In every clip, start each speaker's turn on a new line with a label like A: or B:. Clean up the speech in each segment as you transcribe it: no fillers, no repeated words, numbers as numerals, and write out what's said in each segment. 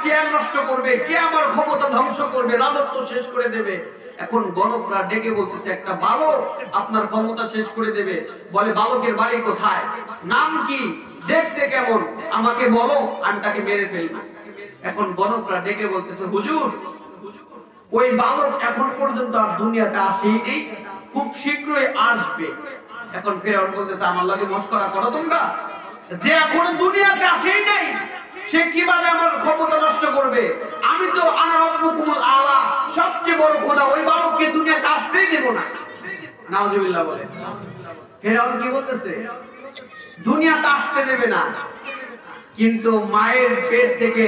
A: Chair নষ্ট করবে, কে আমার ক্ষমতা ধ্বংস করবে, রাজত্ব শেষ করে দেবে। এখন গণকরা ডেকে বলতেছে একটা বালক আপনার ক্ষমতা শেষ করে দেবে। বলে বালকের বাড়ি কোথায়, নাম কি, দেখতে কেমন, আমাকে বলো, আমি তাকে মেরে ফেলবো। এখন গণকরা ডেকে বলতেছে হুজুর, ওই বালক এখন পর্যন্ত আর দুনিয়াতে আসেনি, খুব শীঘ্রই আসবে। এখন ফেরাউন বলতেছে আমার লাগে মস্করা করো তোমরা, যে এখন দুনিয়াতে আসেই নাই সে কিভাবে আমার ক্ষমতা নষ্ট করবে? আমি তো আনা রব্বুকুমুল আলা, সবচেয়ে বড় খোদা, ওই বালককে দুনিয়াতে আসতেই দেব না। নাউজুবিল্লাহ বলে। ফেরাউন কি বলতেছে? দুনিয়াতে আসতে দেবে না, কিন্তু মায়ের পেট থেকে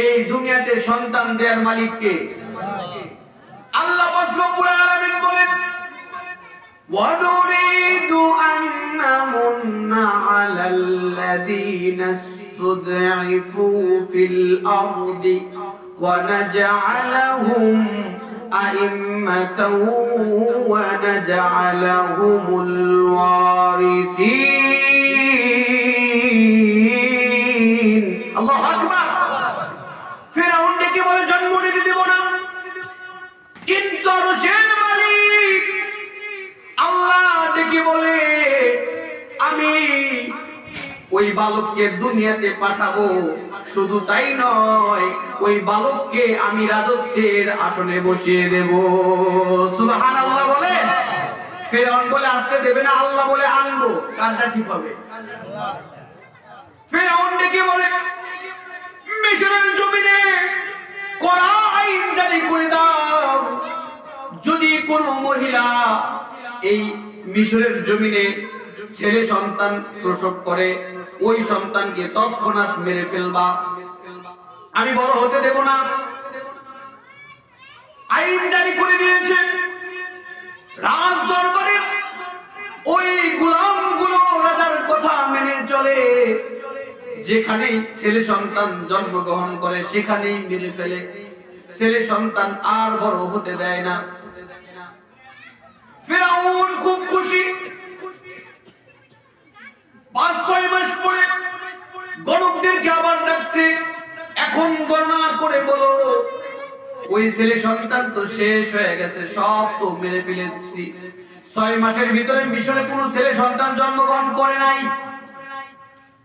A: এই দুনিয়াতে সন্তান দেওয়ার মালিক কে? আল্লাহ রব্বুল আলামিন বলেন وَنُرِيدُ أَن نَّمُنَّ عَلَى الَّذِينَ اسْتُضْعِفُوا فِي الْأَرْضِ وَنَجْعَلَهُمْ أَئِمَّةً وَنَجْعَلَهُمُ الْوَارِثِينَ আল্লাহু আকবার। ফেরাউন ডেকে বলে জন্ম নিতে দেব না, কিন্তু আরশের মালিক আল্লাহ ডেকে বলে আমি ওই বালককে দুনিয়াতে পাঠাবো। শুধু তাই নয়, ওই বালককে আমি রাজত্বের আসনে বসিয়ে দেব। সুবহানাল্লাহ বলে। ফেরাউন বলে আসতে দেবে না, আল্লাহ বলে আনবো। কারটা ঠিক হবে? ফেরাউন ডেকে বলে মিশরের জমিনে কড়া আইন জারি করে দাও, যদি কোনো মহিলা এই মিশরের জমিনে ছেলে সন্তান প্রসব করে ওই সন্তানকে তৎক্ষণাৎ মেরে ফেলবা, আমি বড় হতে দেব না। আইন জারি করে দিয়েছে। রাজ দরবারে ওই গোলামগুলো রাজার কথা মেনে চলে, যেখানেই ছেলে সন্তান জন্মগ্রহণ করে সেখানেই মেরে ফেলে, ছেলে সন্তান আর বড় হতে দেয় না। ফেরাউন খুব খুশি। 5-6 মাস পরে গণকদেরকে আবার ডাকছে, এখন গণনা করে বলো ওই ছেলে সন্তান তো শেষ হয়ে গেছে, সব তো মেরে ফেলেছি। 6 মাসের ভিতরে মিশরে কোনো ছেলে সন্তান জন্মগ্রহণ করে নাই।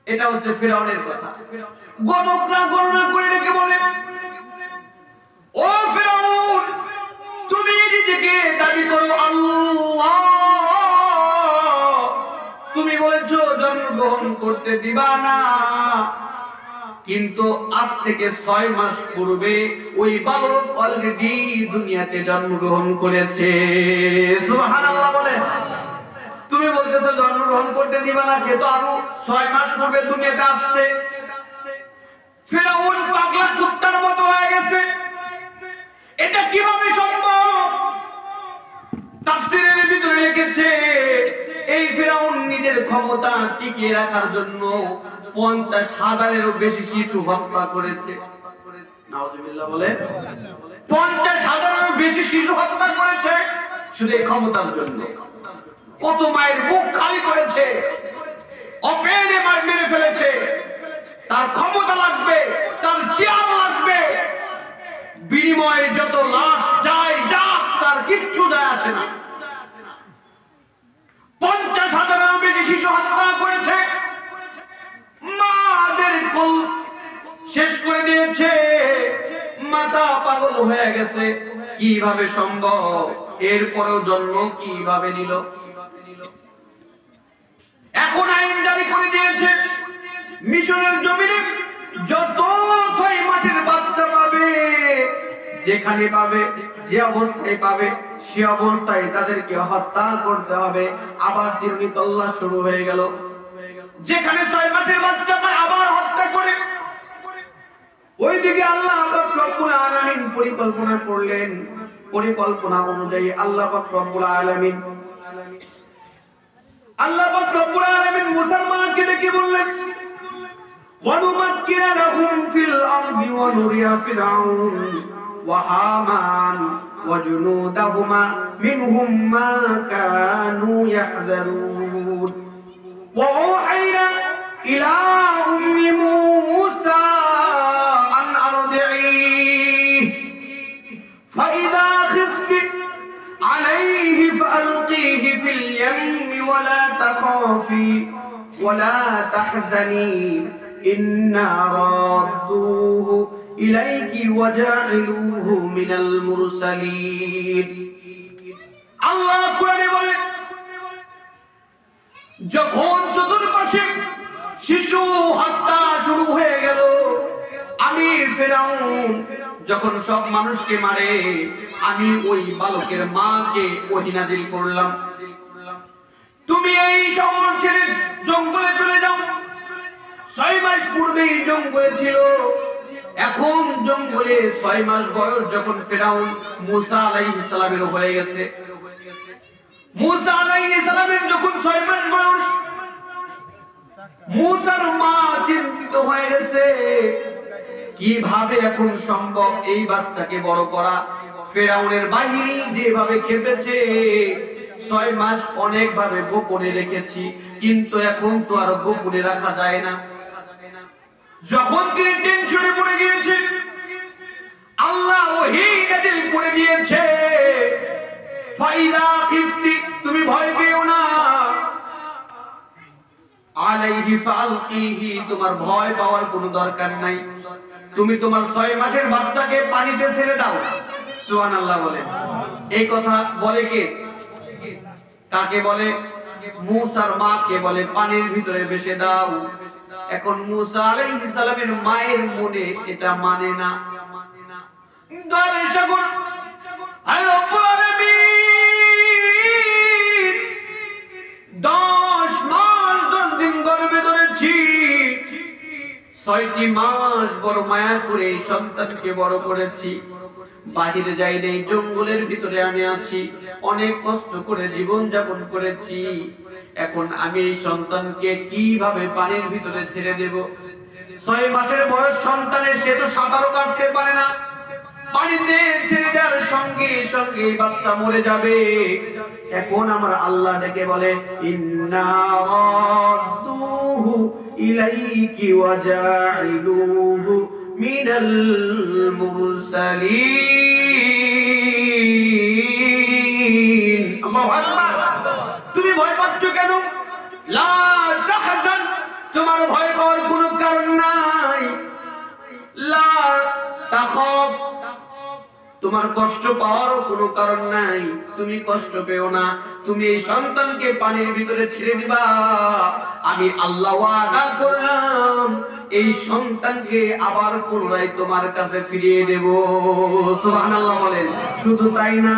A: এটা হচ্ছে ফেরাউনের কথা। গণকরা গণনা করে ডেকে বলে ও ফেরাউন, তুমি নিজেকে দাবি করো আল্লাহ, তুমি বলেছো জন্মগ্রহণ করতে দিবা না, কিন্তু আজ থেকে 6 মাস পূর্বে ওই বালক অলরেডি দুনিয়াতে জন্মগ্রহণ করেছে। সুবহানাল্লাহ বলে। তুমি বলতেছো জন্মগ্রহণ করতে দিবা না, সে তো আরো 6 মাস পূর্বে দুনিয়াতে আসছে। ফেরাউন পাগলা কুত্তার মতো হয়ে গেছে। এটা কিভাবে সম্ভব? তাফসীরের ভিতরে লিখেছে এই ফেরাউন নিজের ক্ষমতা টিকিয়ে রাখার জন্য 50,000-এরও বেশি শিশু হত্যা করেছে। নাউজুবিল্লাহ বলে। 50,000-এরও বেশি শিশু হত্যা করেছে শুধু এই ক্ষমতার জন্য। কত মায়ের বুক খালি করেছে, অপেনে মেরে ফেলেছে। তার ক্ষমতা লাগবে, তার চেয়ার লাগবে, বিনিময়ে যত লাশ যায় যাক, তার কিচ্ছু যায় আসে না। 50,000-এরও বেশি শিশু হত্যা করেছে, মাদের কোল শেষ করে দিয়েছে, মাথা পাগল হয়ে গেছে। কিভাবে সম্ভব? এরপরেও জন্ম কিভাবে নিল? এখন আইন জারি করে দিয়েছে মিশরের জমিনে যত 6 মাসের বাচ্চা পাবে, যেখানে পাবে, যে অবস্থায় পাবে, সে অবস্থায় তাদেরকে হত্যা করতে হবে। আবার চিরুনি তল্লাশ শুরু হয়ে গেল। যেখানে 6 মাসের বাচ্চা পায় আবার হত্যা করে। ওইদিকে আল্লাহ রব্বুল আলামিন পরিকল্পনা করলেন। পরিকল্পনা অনুযায়ী আল্লাহ রব্বুল আলামিন মুসলমানকে ডেকে বললেন ওয়ানুমাক্কিনা লাহুম ফিল আরদি ওয়া নুরিয়া ফিরআউন ওয়া হামান ওয়া জুনুদাহুমা মিনহুম মা কানু ইয়াহযারুন ওয়া আওহাইনা ইলা উম্মি মূসা আন তাখাফি ওয়া লা তাহজানি ইন্না রাদ্দুহু ইলাইকি ওয়া জাইলুহু মিনাল মুরসালিন। আল্লাহ কোরআনে বলেন, যখন চতুর্পাশে শিশু হত্যা শুরু হয়ে গেল, আমি ফেরাউন যখন সব মানুষকে মারে, আমি ওই বালকের মাকে ওহী নাযিল করলাম, তুমি এই শহর ছেড়ে জঙ্গলে চলে যাও। 6 মাস পূর্বেই জঙ্গলে ছিল, এখন জঙ্গলে 6 মাস বয়স যখন ফেরাউন মূসা আলাইহিস সালামের হয়ে গেছে, মূসা আলাইহিস সালামের যখন 6 মাস বয়স, মূসার মা চিন্তিত হয়ে গেছে, কিভাবে এখন সম্ভব এই বাচ্চাকে বড় করা। ফেরাউনের বাহিনী যেভাবে খেপেছে, 6 মাস অনেক ভাবে গোপনে রেখেছি, কিন্তু এখন তো আর গোপনে রাখা যায় না। যখন তিনি টেনশনে পড়ে গিয়েছে, আল্লাহ ওহী নাযিল করে দিয়েছে, ফাইদা খিফতি, তুমি ভয় পেও না, আলাইহি ফালকিহি, তোমার ভয় পাওয়ার কোনো দরকার নাই, তুমি তোমার 6 মাসের বাচ্চাকে পানিতে ছেড়ে দাও। সুবহানাল্লাহ বলেন। এই কথা বলে কে? কাকে বলে? মূসার মাকে বলে পানির ভিতরে ভেসে দাও। এখন মূসা আলাইহিস সালামের মায়ের মনে এটা মানে না। দয়ার সাগর আয় রব্বুল আলামিন 10 মাস 10 দিন গর্ভে ধরেছি, 6টি মাস বড় মায়া করে এই সন্তানকে বড় করেছি, বাহিরে যাই নাই, জঙ্গলের ভিতরে আমি আছি, অনেক কষ্ট করে জীবন যাপন করেছি, এখন আমি এই সন্তানকে কিভাবে পানির ভিতরে ছেড়ে দেব? 6 মাসের বয়স সন্তানের, সে তো সাঁতারও কাটতে পারে না, পানিতে ছেড়ে দেওয়ার সঙ্গে সঙ্গে বাচ্চা মরে যাবে। এখন আমার আল্লাহ ডেকে বলে, ইন্না রাদ্দুহু ইলাইকি ওয়া জাইলুহু মিনাল মুরসালিন। আল্লাহু আকবার। তুমি ভয় পাচ্ছ কেন? লা তাহজান, তোমার ভয় পাওয়ার কোনো কারণ নাই। লা তাখাফ, তোমার কষ্ট পাওয়ার কোনো কারণ নাই, তুমি কষ্ট পেও না, তুমি এই সন্তানকে পানির ভিতরে ছেড়ে দিবা, আমি আল্লাহ ওয়াদা করলাম এই সন্তানকে আবার পুনরায় তোমার কাছে ফিরিয়ে দেব। সুবহানাল্লাহ বলেন। শুধু তাই না,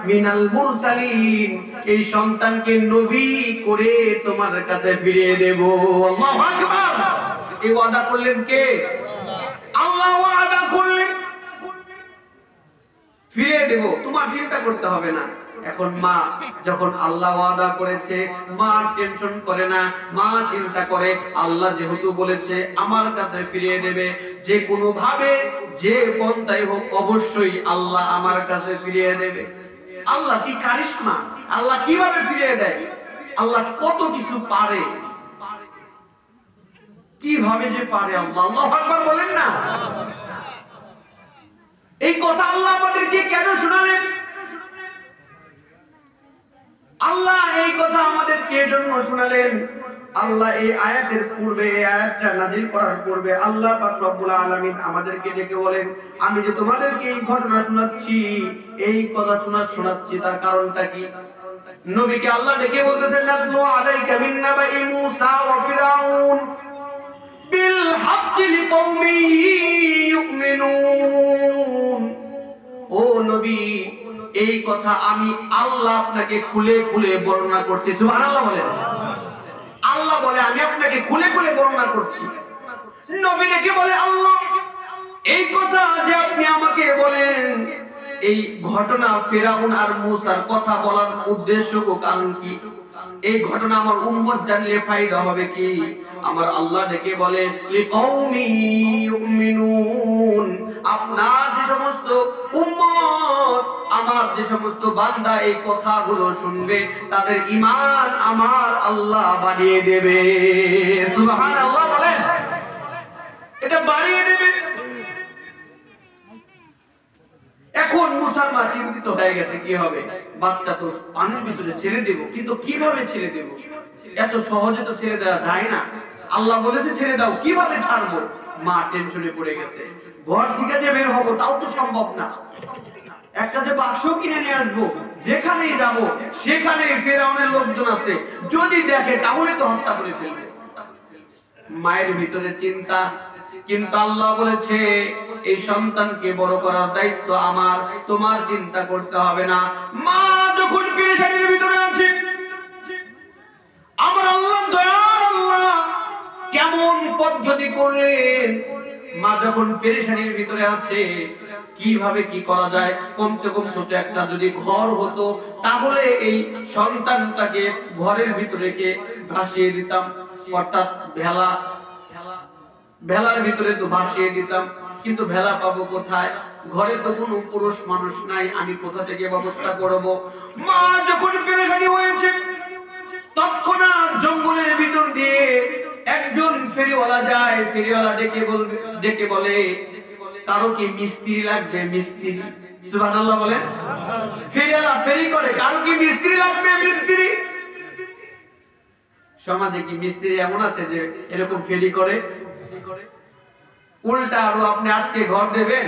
A: মিনাল মুরসালিন, এই সন্তানকে নবী করে তোমার কাছে ফিরিয়ে দেব। আল্লাহু আকবার। এই ওয়াদা করলেন কে? আল্লাহ ওয়াদা করলেন ফিরিয়ে দেব, তোমার চিন্তা করতে হবে না। এখন মা যখন আল্লাহ ওয়াদা করেছে, মা টেনশন করে না, মা চিন্তা করে আল্লাহ যেহেতু বলেছে আমার কাছে ফিরিয়ে দেবে, যে কোনো ভাবে যে পন্থায় হোক অবশ্যই আল্লাহ আমার কাছে ফিরিয়ে দেবে। আল্লাহ কি কারিশমা, আল্লাহ কিভাবে ফিরিয়ে দেয়, আল্লাহ কত কিছু পারে, কিভাবে যে পারে আল্লাহ। আল্লাহু আকবার বলেন না। এই কথা আল্লাহ আমাদেরকে কেন শোনালেন? আল্লাহ এই কথা আমাদেরকে জন্য শোনালেন। আল্লাহ এই আয়াতের পূর্বে, এই আয়াতটা নাযিল করার পূর্বে আল্লাহ পাক রব্বুল আলামিন আমাদেরকে ডেকে বলেন, আমি যে তোমাদেরকে এই ঘটনা শোনাচ্ছি, এই কথা শোনাচ্ছি তার কারণটা কি? নবীকে আল্লাহ ডেকে বলতেছেন, নাতলু আলাইকা মিন নাবাই মূসা ওয়া ফিরআউন বিল হাক্কি লিকওমি ইউমিনুন। ও নবী, এই কথা আমি আল্লাহ আপনাকে খুলে খুলে বর্ণনা করছি। সুবহানাল্লাহ বলেন। আল্লাহ বলে আমি আপনাকে খুলে খুলে বর্ণনা করছি। নবী ডেকে বলে, আল্লাহ এই কথা যে আপনি আমাকে বলেন, এই ঘটনা ফিরআউন আর মূসার কথা বলার উদ্দেশ্য ও কারণ কি? এই ঘটনা আমার উম্মত জানলে ফায়দা হবে কি? আমার আল্লাহ ডেকে বলে, লিকওমি ইউমিনুন, আপনার যে সমস্ত উম্মত, আমার যে সমস্ত বান্দা এই কথাগুলো শুনবে, তাদের ঈমান আমার আল্লাহ বাড়িয়ে দেবে। সুবহানাল্লাহ বলেন। এটা বাড়িয়ে দেবে। এখন এখন মুসালমান চিন্তিত হয়ে গেছে কি হবে, বাচ্চা তো পানির ভিতরে ছেড়ে দেব, কিন্তু কিভাবে ছেড়ে দেব? এত সহজে তো ছেড়ে দেওয়া যায় না। আল্লাহ বলেছে ছেড়ে দাও, কিভাবে ছাড়বো? মা টেনশনে পড়ে গেছে। ঘর থেকে যে বের হবো তাও তো সম্ভব না। একটা যে বাক্স কিনে নিয়ে আসবো, যেখানেই যাব সেখানে ফেরাউনের লোকজন আছে, যদি দেখে তাহলে তো হত্যা করে ফেলবে। মায়ের ভিতরে চিন্তা, কিন্তু আল্লাহ বলেছে এই সন্তানকে বড় করার দায়িত্ব আমার, তোমার চিন্তা করতে হবে না। মা যখন পেরেশানির ভিতরে আছে, আমার আল্লাহ দয়াল আল্লাহ কেমন পদ্ধতি করলেন। মা যখন পেরেশানির ভিতরে আছে, কিভাবে কি করা যায়, কমসে কম ছোট একটা যদি ঘর হতো তাহলে এই সন্তানটাকে ঘরের ভিতরে কে ভাসিয়ে দিতাম, অর্থাৎ ভেলার ভিতরে তো ভাসিয়ে দিতাম। কিন্তু ভেলা পাবো কোথায়? ঘরে তো কোনো পুরুষ মানুষ নাই, আমি কোথা থেকে ব্যবস্থা করব? মা যখন পেরেশানি হয়েছে, তৎক্ষণাৎ জঙ্গলের ভিতর দিয়ে একজন ফেরিওয়ালা যায়। ফেরিওয়ালা ডেকে বলে কারো কি মিস্ত্রি লাগবে? মিস্ত্রি, সুবহানাল্লাহ বলেন। ফেরিওয়ালা ফেরি করে, কারো কি মিস্ত্রি লাগবে? মিস্ত্রি। সমাজে কি মিস্ত্রি এমন আছে যে এরকম ফেরি করে? উল্টা আরো আপনি আজকে ঘর দেবেন,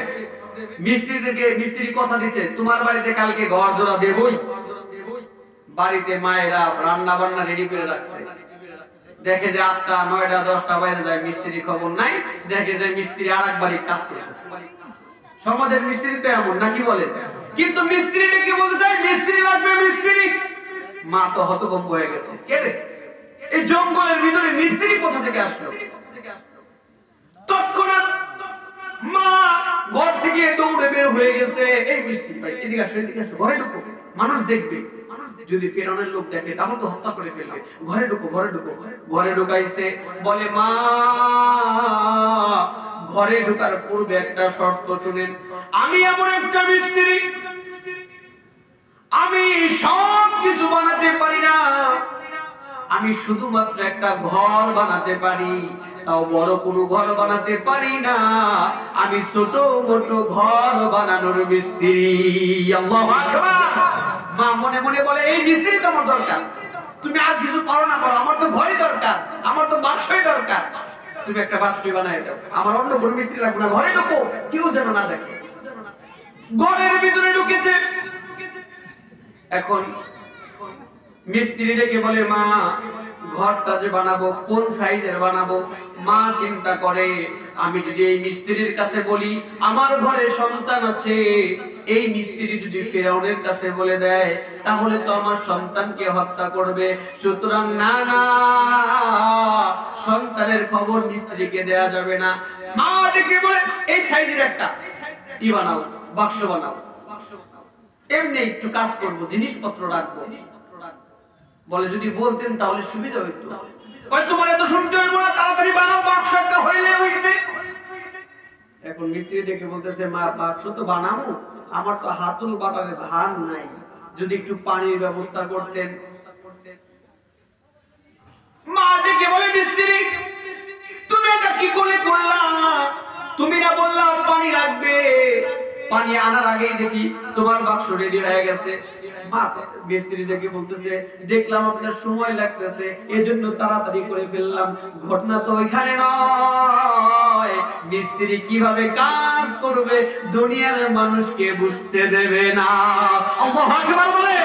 A: মিস্ত্রি কথা দিচ্ছে তোমার বাড়িতে কালকে ঘর জোড়া দেবই। বাড়িতে মায়েরা রান্না বান্না রেডি করে রাখছে, দেখে যে 8টা 9টা 10টা বাজে যায়, মিস্ত্রি খবর নাই, দেখে যে মিস্ত্রি আরেক বাড়ি কাজ করতেছে। সমাজের মিস্ত্রি তো এমন নাকি বলে? কিন্তু মিস্ত্রিটা কি বলতে চাই? মিস্ত্রি লাগবে, মিস্ত্রি। মা তো হতভম্ব হয়ে গেছে, কে রে এই জঙ্গলের ভিতরে মিস্ত্রি কোথা থেকে আসলো? তৎক্ষণাৎ মা ঘর থেকে দৌড়ে বের হয়ে গেছে, এই মিস্ত্রি ভাই এদিকে আসো, এদিকে আসো, ঘরে ঢুকো, মানুষ দেখবে। যদি ফেরাউনের লোক দেখে তাহলে তো হত্যা করে ফেলবে, ঘরে ঢুকো, ঘরে ঢুকো। ঘরে ঢুকাইছে, বলে মা ঘরে ঢোকার পূর্বে একটা শর্ত শুনেন, আমি এমন একটা মিস্ত্রি, আমি সব কিছু বানাতে পারি না, আমি শুধুমাত্র একটা ঘর বানাতে পারি, তাও বড় কোনো ঘর বানাতে পারি না, আমি ছোট মোটো ঘর বানানোর মিস্ত্রি। আল্লাহু আকবার। মা মনে মনে বলে এই মিস্ত্রি তো আমার দরকার, তুমি আর কিছু পারো না পারো, আমার তো ঘরই দরকার, আমার তো বাক্সই দরকার, তুমি একটা বাক্সই বানায় দাও, আমার অন্য কোনো মিস্ত্রি লাগবে না, ঘরে ঢুকো, কেউ যেন না দেখে। ঘরের ভিতরে ঢুকেছে। এখন মিস্ত্রি ডেকে বলে মা ঘরটা যে বানাবো কোন সাইজের বানাবো? মা চিন্তা করে আমি যদি এই মিস্ত্রির কাছে বলি আমার ঘরে সন্তান আছে, এই মিস্ত্রি যদি ফেরাউনের কাছে বলে দেয় তাহলে তো আমার সন্তানকে হত্যা করবে, সুতরাং না না, সন্তানের খবর মিস্ত্রিকে দেয়া যাবে না। মা ডেকে বলে এই সাইজের একটা ই বানাও, বাক্স বানাও, এমনি একটু কাজ করবো, জিনিসপত্র রাখবো। বলে যদি বলতেন তাহলে সুবিধা হইতো। তোমার এত শুনতে হইব না, তাড়াতাড়ি বানাও, বাক্স একটা হইলে হইছে। এখন মিস্ত্রি ডেকে বলতেছে মা বাক্স তো বানাবো, আমার তো হাতুল বাটারে ধান নাই, যদি একটু পানির ব্যবস্থা করতেন। মা ডেকে বলে মিস্ত্রি তুমি এটা কি করে করলা? তুমি না বললা পানি লাগবে, পানি আনার আগেই দেখি তোমার বাক্স রেডি হয়ে গেছে। মিস্ত্রি দেখে বলতেছে দেখলাম আপনার সময় লাগতেছে, এজন্য তাড়াতাড়ি করে ফেললাম, ঘটনা তো ওইখানে নয়। মিস্ত্রি কিভাবে কাজ করবে দুনিয়ার মানুষকে বুঝতে দেবে না। আল্লাহু আকবার বলে।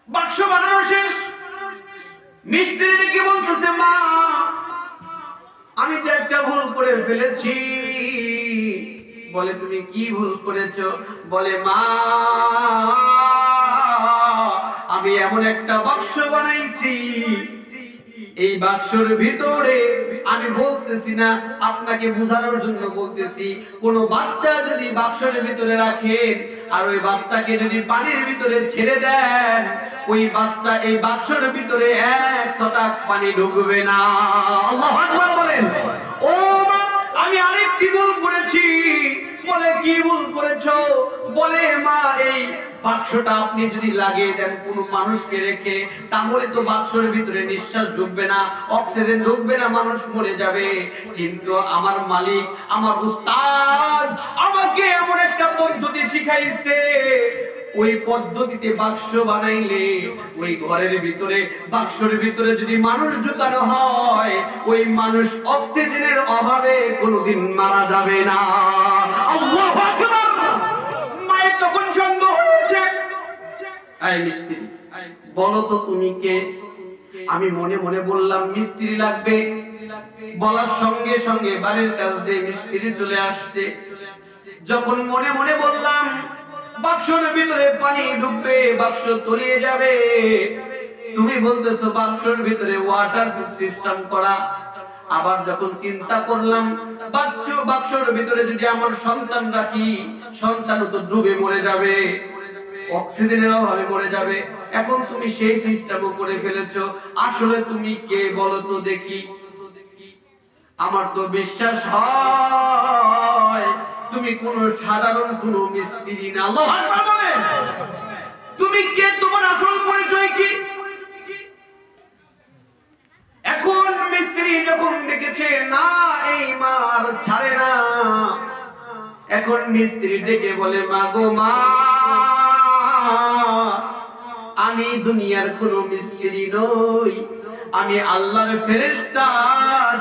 A: বাক্স বানানো শেষ, মিস্ত্রি দেখে বলতেছে মা আমি তো একটা ভুল করে ফেলেছি। বলে তুমি কি ভুল করেছো? বলে মা আমি এমন একটা বাক্স বানাইছি, এই বাক্সের ভিতরে আমি বলতেছি না, আপনাকে বোঝানোর জন্য বলতেছি, কোন বাচ্চা যদি বাক্সের ভিতরে রাখেন আর ওই বাচ্চাকে যদি পানির ভিতরে ছেড়ে দেন, ওই বাচ্চা এই বাক্সের ভিতরে 1 ছটাক পানি ঢুকবে না। আল্লাহু আকবার বলেন। ও মা আমি আরেকটি ভুল করেছি। বলে কি ভুল করেছো? বলে মা এই বাক্সটা আপনি যদি লাগিয়ে দেন কোন মানুষকে রেখে, তাহলে তো বাক্সের ভিতরে নিঃশ্বাস ঢুকবে না, অক্সিজেন ঢুকবে না, মানুষ মরে যাবে। কিন্তু আমার মালিক, আমার উস্তাদ আমাকে এমন একটা পদ্ধতি শিখাইছে, ওই পদ্ধতিতে বাক্স বানাইলে ওই ঘরের ভিতরে, বাক্সের ভিতরে যদি মানুষ ঢুকানো হয়, ওই মানুষ অক্সিজেনের অভাবে কোনোদিন মারা যাবে না। আল্লাহু আকবার। মায়ের তখন সন্দেহ হয়েছে, এই মিস্ত্রি বলো তো তুমি কে? আমি মনে মনে বললাম মিস্ত্রি লাগবে। বলার সঙ্গে সঙ্গে বাড়ির কাছ দিয়ে মিস্ত্রি চলে আসছে। যখন মনে মনে বললাম বাক্সের ভিতরে পানি ঢুকবে, বাক্স তলিয়ে যাবে, তুমি বলতেছো বাক্সের ভিতরে ওয়াটারপ্রুফ সিস্টেম করা। আবার যখন চিন্তা করলাম বাক্সের ভিতরে যদি আমার সন্তান রাখি, সন্তানও তো ডুবে মরে যাবে, অক্সিজেনের অভাবে মরে যাবে। এখন তুমি সেই সিস্টেমও করে ফেলেছো। আসলে তুমি কে বলো তো দেখি? আমার তো বিশ্বাস হয় তুমি কোন সাধারণ কোন মিস্ত্রি না। আল্লাহু আকবার বলেন। তুমি কে? তোমার আসল পরিচয় কি? এখন মিস্ত্রি যখন দেখেছে না এই মা আর ছাড়ে না, এখন মিস্ত্রি ডেকে বলে, মা গো মা, আমি দুনিয়ার কোন মিস্ত্রি নই, আমি আল্লাহর ফেরেশতা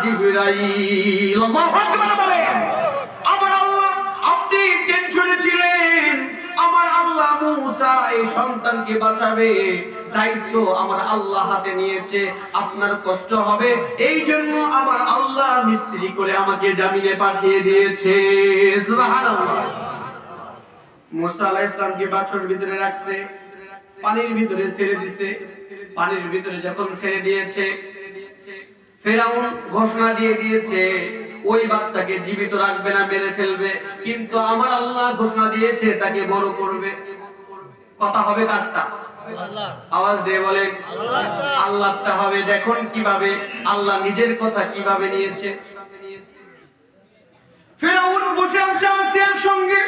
A: জিবরাইল। আল্লাহু আকবার বলেন। আমার আল্লাহ, আপনি টেনশনে ছিলেন, আমার আল্লাহ মুসা এই সন্তানকে বাঁচাবে, দায়িত্ব আমার আল্লাহ হাতে নিয়েছে, আপনার কষ্ট হবে, এই জন্য আমার আল্লাহ মিস্ত্রি করে আমাকে জামিনে পাঠিয়ে দিয়েছে। সুবহানাল্লাহ। মুসা আলাইহিস সালামকে বাক্সের ভিতরে রাখছে, পানির ভিতরে ছেড়ে দিয়েছে। পানির ভিতরে যখন ছেড়ে দিয়েছে, ফেরাউন ঘোষণা দিয়ে দিয়েছে ওই বাচ্চাকে জীবিত রাখবে না, মেরে ফেলবে, কিন্তু আমার আল্লাহ ঘোষণা দিয়েছে তাকে বড় করবে। কথা হবে কারটা? আল্লাহ। আওয়াজ দিয়ে বলেন আল্লাহটা হবে। দেখুন কিভাবে আল্লাহ নিজের কথা কিভাবে নিয়েছে। ফেরাউন বসে আছে আসিয়ার সঙ্গে,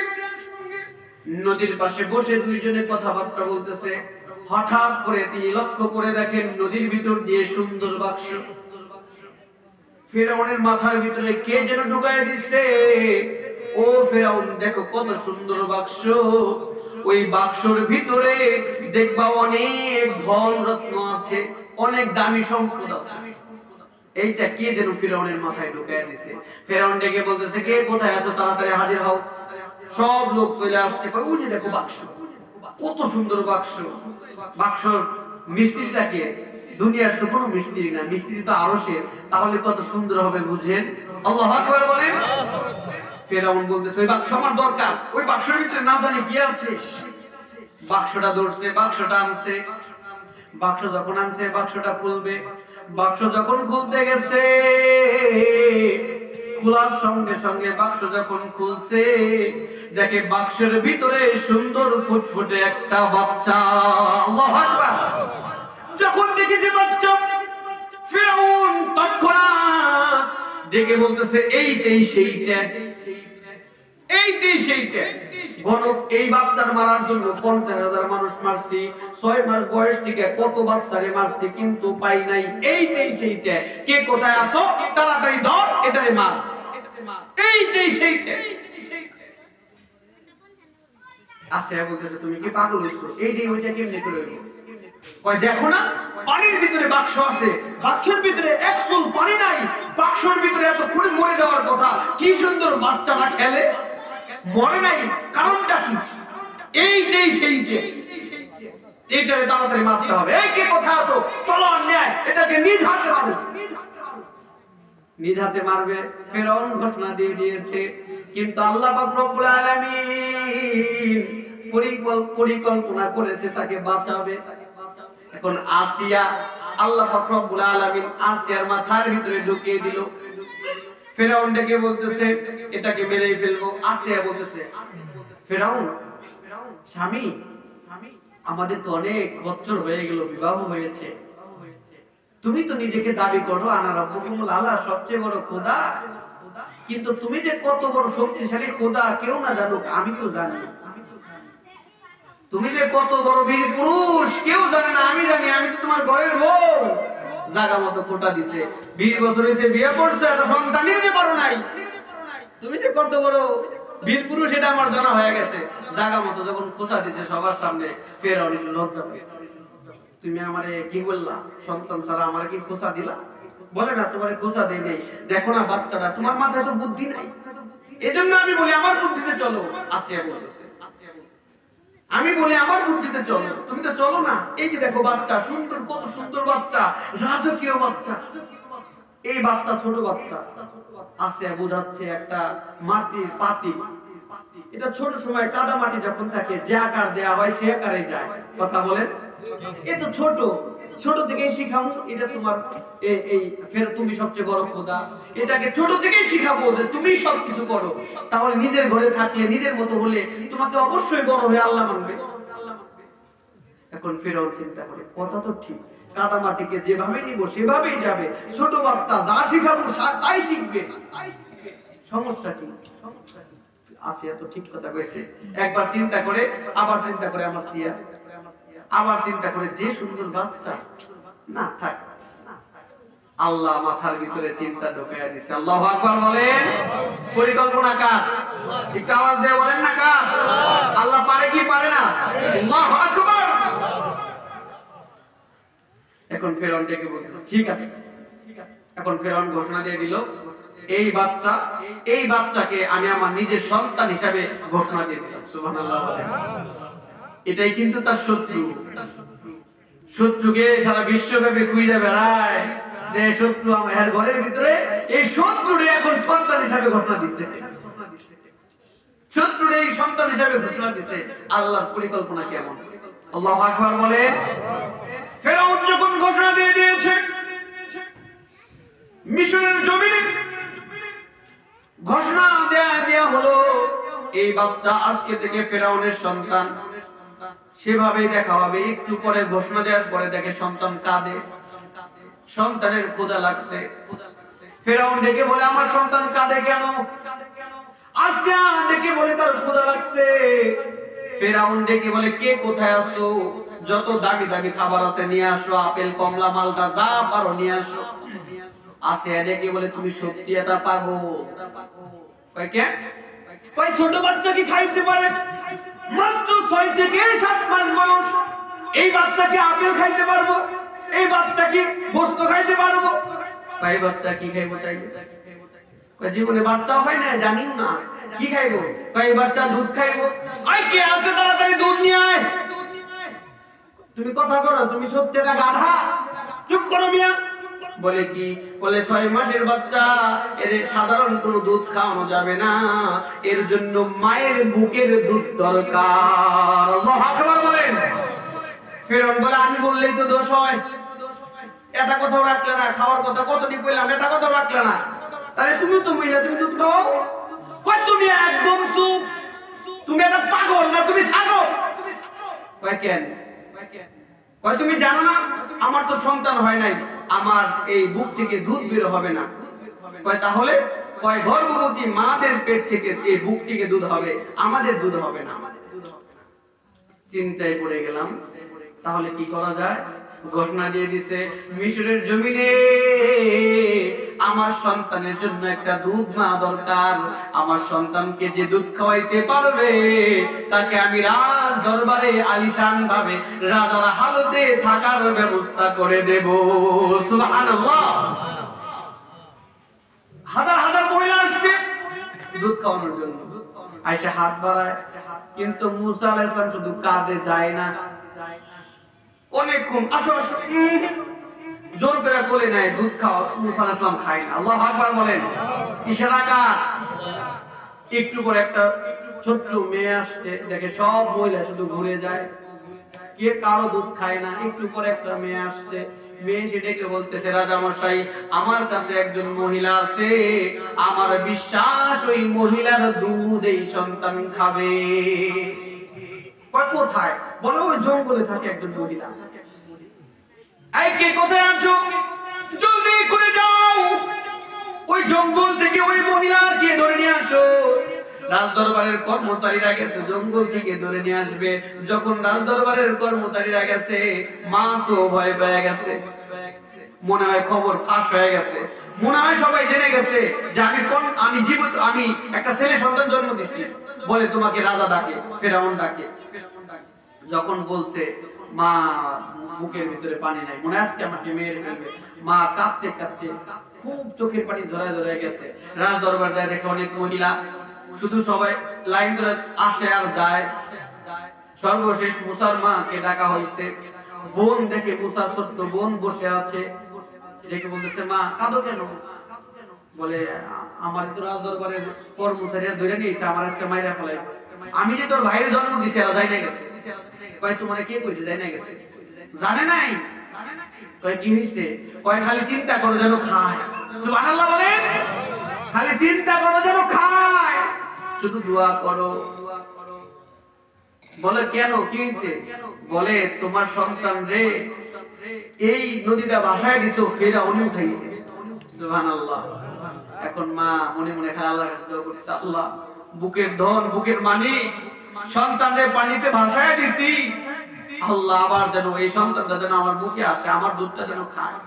A: নদীর পাশে বসে দুইজনে কথাবার্তা বলতেছে। হঠাৎ করে তিনি লক্ষ্য করে দেখেন নদীর ভিতর দিয়ে সুন্দর বাক্স। ফেরাউনের মাথার ভিতরে কে যেন ঢুকায় দিচ্ছে। ও ফেরাউন, দেখো কত সুন্দর বাক্স, ওই বাক্সের ভিতরে দেখবা অনেক ধন রত্ন আছে, অনেক দামি সম্পদ আছে। এইটা কে যেন ফেরাউনের মাথায় ঢুকায় দিচ্ছে। ফেরাউন ডেকে বলতেছে, কে কোথায় আছো, তাড়াতাড়ি হাজির হও। সব লোক চলে আসছে, কই ওই যে দেখো বাক্স, কত সুন্দর বাক্স। বাক্সর মিস্ত্রিটা কে? দুনিয়ার তো কোনো মিস্ত্রি না, মিস্ত্রি তো আরশের, তাহলে কত সুন্দর হবে বুঝেন। আল্লাহু আকবার বলেন। ফেরাউন বলতেছে, ওই বাক্স আমার দরকার, ওই বাক্সের ভিতরে না জানি কি আছে। বাক্সটা ধরছে, বাক্সটা আনছে। বাক্স যখন আনছে, বাক্সটা খুলবে। বাক্স যখন খুলতে গেছে, খোলার সঙ্গে সঙ্গে বাক্স যখন খুলছে, দেখে বাক্সের ভিতরে সুন্দর ফুটফুটে একটা বাচ্চা। আল্লাহু আকবার। যখন দেখে যে বাচ্চা, ফেরাউন তৎক্ষণাৎ ডেকে বলতেছে, এইটাই সেইটা, এইটাই সেইটা। গণক এই বাচ্চার মারার জন্য 50,000 মানুষ মারছি, 6 মাস বয়স থেকে কত বাচ্চারে মারছি, কিন্তু পাই নাই। এইটাই সেইটা। কে কোথায় আছো, তাড়াতাড়ি ধর, এটারে মার। এইটাই সেইটা। আচ্ছা বলতেছে, তুমি কি পাগল হইছো? এইটাই ওইটা কেমনে করে হইল? কয় দেখো না পানির ভিতরে বাক্স আছে, বাক্সের ভিতরে এক চুল পানি নাই, বাক্সের ভিতরে এত খুঁড়ে মরে যাওয়ার কথা, কি সুন্দর বাচ্চাটা খেলে, মরে নাই, কারণটা কি? এইটাই সেইটা। এইটারে তাড়াতাড়ি মারতে হবে। এই কে কোথায় আছো, তলোয়ার নিয়ে এটাকে নিজ হাতে মারো। নিজ হাতে মারবে। ফেরাউন ঘোষণা দিয়ে দিয়েছে, কিন্তু আল্লাহ পাক রব্বুল আলামিন পরিকল্পনা করেছে তাকে বাঁচাবে। এখন আসিয়া, আল্লাহ পাক রব্বুল আলামিন আসিয়ার মাথার ভিতরে ঢুকিয়ে দিল। ফেরাউন ডেকে বলতেছে, এটাকে মেরেই ফেলবো। আসিয়া বলতেছে, ফেরাউন স্বামী, আমাদের তো অনেক বছর হয়ে গেল, বিবাহ হয়েছে, তুমি তো নিজেকে দাবি করো আনা রাব্বুকুমুল আলা, সবচেয়ে বড় খোদা, কিন্তু তুমি যে কত বড় শক্তিশালী খোদা কেউ না জানুক, আমি তো জানি। তুমি যে কত বড় বীর পুরুষ কেউ জানে না, আমি জানি, আমি তো তোমার ঘরের বউ। জায়গা মতো খোটা দিছে, 20 বছর হয়েছে বিয়ে করছে, একটা সন্তান নিতে পারো নাই, তুমি যে কত বড় বীর পুরুষ এটা আমার জানা হয়ে গেছে। জায়গা মতো যখন খোঁচা দিছে সবার সামনে, ফেরাউন একটু লজ্জা পেয়েছে। তুমি আমারে কি বললা, সন্তান ছাড়া আমারে কি খোঁচা দিলা? বলে না তোমারে খোঁচা দেই নাই, দেখো না বাচ্চাটা, তোমার মাথায় তো বুদ্ধি নাই, এজন্য আমি বলি আমার বুদ্ধিতে চলো। আসিয়া বলতেছে, আমি বলি আমার বুদ্ধিতে চলো, তুমি তো চলো না। এই যে দেখো বাচ্চা, সুন্দর, কত সুন্দর বাচ্চা, রাজকীয় বাচ্চা। এই বাচ্চা, ছোট বাচ্চা, আসিয়া বুঝাচ্ছে একটা মাটির পাতি। এটা ছোট সময় কাদা মাটি যখন থাকে, যে আকার দেয়া হয় সে আকারে যায়। কথা বলেন, এ তো ছোট, ছোট থেকেই শিখাবো এটা তোমার এই ফের তুমি সবচেয়ে বড় খোদা, এটাকে ছোট থেকেই শিখাবো যে তুমি সবকিছু করো। তাহলে নিজের ঘরে থাকলে, নিজের মতো হলে তোমাকে অবশ্যই বড় হয়ে আল্লাহ মানবে। এখন ফেরাউন চিন্তা করে, কথা তো ঠিক, কাদা মাটিকে যেভাবে নিব সেভাবেই যাবে, ছোট বাচ্চা যা শিখাবো তাই শিখবে, সমস্যা কি? আসিয়া তো ঠিক কথা কইছে। একবার চিন্তা করে, আবার চিন্তা করে আমার সিয়া, আবার চিন্তা করে যে সুন্দর বাচ্চা, না থাক। আল্লাহ মাথার ভিতরে চিন্তা ঢুকাইয়া দিছে। আল্লাহু আকবার বলেন। পরিকল্পনা কার? একটু আওয়াজ দিয়ে বলেন না কার? আল্লাহ পারে কি পারে না? আল্লাহু আকবার। এখন ফেরাউন ডেকে বলছে ঠিক আছে। এখন ফেরাউন ঘোষণা দিয়ে দিল, এই বাচ্চা, এই বাচ্চাকে আমি আমার নিজের সন্তান হিসাবে ঘোষণা দিয়ে দিলাম। সুবহানাল্লাহ। এটাই কিন্তু তার শত্রু। শত্রুকে সারা বিশ্বব্যাপী খুঁজে বেড়ায় যে শত্রু আমার ঘরের ভিতরে, এই শত্রুরে এখন সন্তান হিসাবে ঘোষণা দিচ্ছে। শত্রুরে এই সন্তান হিসাবে ঘোষণা দিচ্ছে। আল্লাহর পরিকল্পনা কেমন! আল্লাহু আকবার বলেন। ফেরাউন যখন ঘোষণা দিয়ে দিয়েছে, মিশরের জমিনে ঘোষণা দেয়া হলো, এই বাচ্চা আজকে থেকে ফেরাউনের সন্তান। সেভাবেই দেখা হবে। একটু পরে ঘোষণা দেওয়ার পরে দেখে সন্তান কাঁদে, সন্তানের ক্ষুধা লাগছে। ফেরাউন ডেকে বলে আমার সন্তান কাঁদে কেন? আসিয়া ডেকে বলে তার ক্ষুধা লাগছে। ফেরাউন ডেকে বলে কে কোথায় আছো? যত দামি দামি খাবার আছে নিয়ে আসো, আপেল, কমলা, মালটা যা পারো নিয়ে আসো। আসিয়া ডেকে বলে তুমি সত্যি এটা পাগো? কয় কে? কয় ছোট বাচ্চা কি খাইতে পারে? মাত্র 6 থেকে 7 মাস বয়স, এই বাচ্চা কি আপেল খাইতে পারবো? এই বাচ্চা কি গোশত খাইতে পারবো? কয় বাচ্চা কি খাইবো তাই? কয় জীবনে বাচ্চা হয় না, জানিও না, কি খাইবো? কয় বাচ্চা দুধ খাইবো। আয় কে আছে তাড়াতাড়ি দুধ নিয়ে আয়। তুমি কথা বলো, তুমি সত্যি এটা গাধা, চুপ করো মিয়া। বলে কি? বলে 6 মাসের বাচ্চা, এর সাধারণ কোনো দুধ খাওয়ানো যাবে না, এর জন্য মায়ের বুকের দুধ দরকার। আল্লাহু আকবার বলেন। ফেরাউন বলে আমি বললেই তো দোষ হয়, এটা কথাও রাখলে না, খাওয়ার কথা কতটি কইলাম, এটা কথাও রাখলে না, তাহলে তুমিও তো মহিলা, তুমি দুধ খাও। কই তুমি একদম চুপ, তুমি একটা পাগল না তুমি ছাগল। কই কেন? কই তুমি জানো না আমার তো সন্তান হয় নাই, আমার এই বুক থেকে দুধ বের হবে না। কই তাহলে? কই গর্ভবতী মাদের পেট থেকে এই বুক থেকে দুধ হবে, আমাদের দুধ হবে না। চিন্তায় পড়ে গেলাম, তাহলে কি করা যায়? ঘোষণা দিয়ে দিছে মিশরের জমিনে আমার সন্তানের জন্য একটা দুধ মা দরকার। আমার সন্তানকে যে দুধ খাওয়াইতে পারবে তাকে আমি রাজ দরবারে আলিশান ভাবে রাজার হালতে থাকার ব্যবস্থা করে দেব। সুবহানাল্লাহ। হাজার হাজার মহিলা আসছে দুধ খাওয়ানোর জন্য, আয়েশা হাত বাড়ায়, কিন্তু মুসা আলাইহিস সালাম শুধু কাঁধে যায় না, অনেকক্ষণ আসো আসো জোর করে বলে নেয় দুধ খাও। মুসা আলাইহিস সালাম খায় না। আল্লাহু আকবার বলেন। ইশারা কার? একটু পরে একটা ছোট্ট মেয়ে আসছে, দেখে সব মহিলা শুধু ঘুরে যায়, কে কারো দুধ খায় না। একটু পরে একটা মেয়ে আসছে, মেয়ে সেটাকে বলতেছে রাজা মশাই আমার কাছে একজন মহিলা আছে, আমার বিশ্বাস ওই মহিলার দুধ এই সন্তান খাবে। কোথায়? বলে ওই জঙ্গলে থাকে একজন মহিলা। এই কে কোথায় আছো? জলদি করে যাও, ওই জঙ্গল থেকে ওই মহিলাকে ধরে নিয়ে আসো। রাজদরবারের কর্মচারীরা গেছে জঙ্গল থেকে ধরে নিয়ে আসবে। যখন রাজদরবারের কর্মচারীরা গেছে, মা তো ভয় পেয়ে গেছে, মনে হয় খবর ফাঁস হয়ে গেছে, মনে হয় সবাই জেনে গেছে যে আমি জীবিত, আমি একটা ছেলে সন্তান জন্ম দিছি। বলে তোমাকে রাজা ডাকে, ফেরাউন ডাকে। যখন বলছে, মা মুখের ভিতরে পানি নাই, মনে আজকে আমাকে মেরে ফেলবে। মা কাঁদতে কাঁদতে খুব চোখের পানি ঝরায় ঝরায় গেছে। রাজ দরবার যায়, দেখে অনেক মহিলা, শুধু সবাই লাইন ধরে আসে আর যায়। সর্বশেষ মুসার মাকে ডাকা হয়েছে। বোন দেখে, মুসার ছোট্ট বোন বসে আছে, দেখে বলতেছে, মা কাঁদো কেন? বলে, আমার তো রাজ দরবারের কর্মচারীরা ধরে নিয়েছে, আমার আজকে মাইরা ফেলাই। আমি যে তোর ভাইয়ের জন্ম দিছি, এরা যাই না গেছে। কয় তোমার কে কইছে যাই না গেছে? জানে নাই। কয় কি হইছে? কয় খালি চিন্তা করো যেন খায়। সুবহানাল্লাহ বলেন। খালি চিন্তা করো যেন খায়, শুধু দোয়া করো। বলে কেন, কি হইছে? বলে তোমার সন্তান রে এই নদীটা ভাসায় দিছো, ফেরাউন উঠাইছে। সুবহানাল্লাহ। এখন মা মনে মনে খালি আল্লাহর কাছে দোয়া করছে, আল্লাহ বুকের ধন, বুকের মানি সন্তানরে পানিতে ভাসায় দিছি, আল্লাহ আবার যেন এই সন্তানটা যেন আমার বুকে আসে, আমার দুধটা যেন খায়।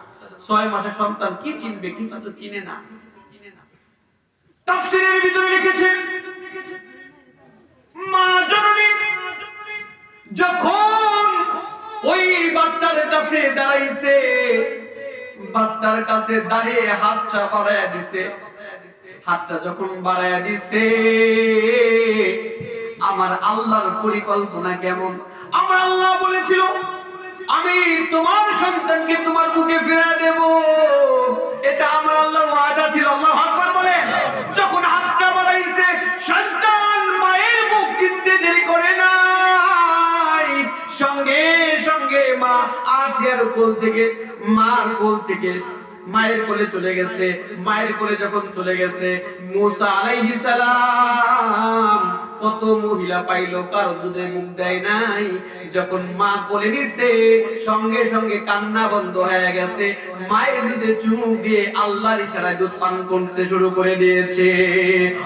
A: 6 মাসের সন্তান কি চিনবে? কিছু তো চিনে না। তাফসীরের ভিতরে লিখেছেন, মা জননী যখন ওই বাচ্চার কাছে দাঁড়াইছে, বাচ্চার কাছে দাঁড়িয়ে হাতটা বাড়ায়া দিছে। হাতটা যখন বাড়ায়া দিছে, আমার আল্লাহর পরিকল্পনা কেমন! আমার আল্লাহ বলেছিল, আমি তোমার সন্তানকে তোমার বুকে ফিরিয়ে দেব। এটা আমার আল্লাহর ওয়াদা ছিল। আল্লাহু আকবার বলেন। যখন হাতটা বাড়াইছে, সন্তান মায়ের মুখ চিনতে দেরি করে নাই, সঙ্গে সঙ্গে মা আসিয়ার কোল থেকে, মার কোল থেকে মায়ের কোলে চলে গেছে। মায়ের কোলে যখন চলে গেছে, মুসা আলাইহিস সালাম কত মহিলা পাইলো, কারো দুধে মুখ দেয় নাই। যখন মা কোলে নিছে, সঙ্গে সঙ্গে কান্না বন্ধ হয়ে গেছে। মায়ের দুধে চুমুক দিয়ে আল্লাহর ইশারায় দুধ পান করতে শুরু করে দিয়েছে।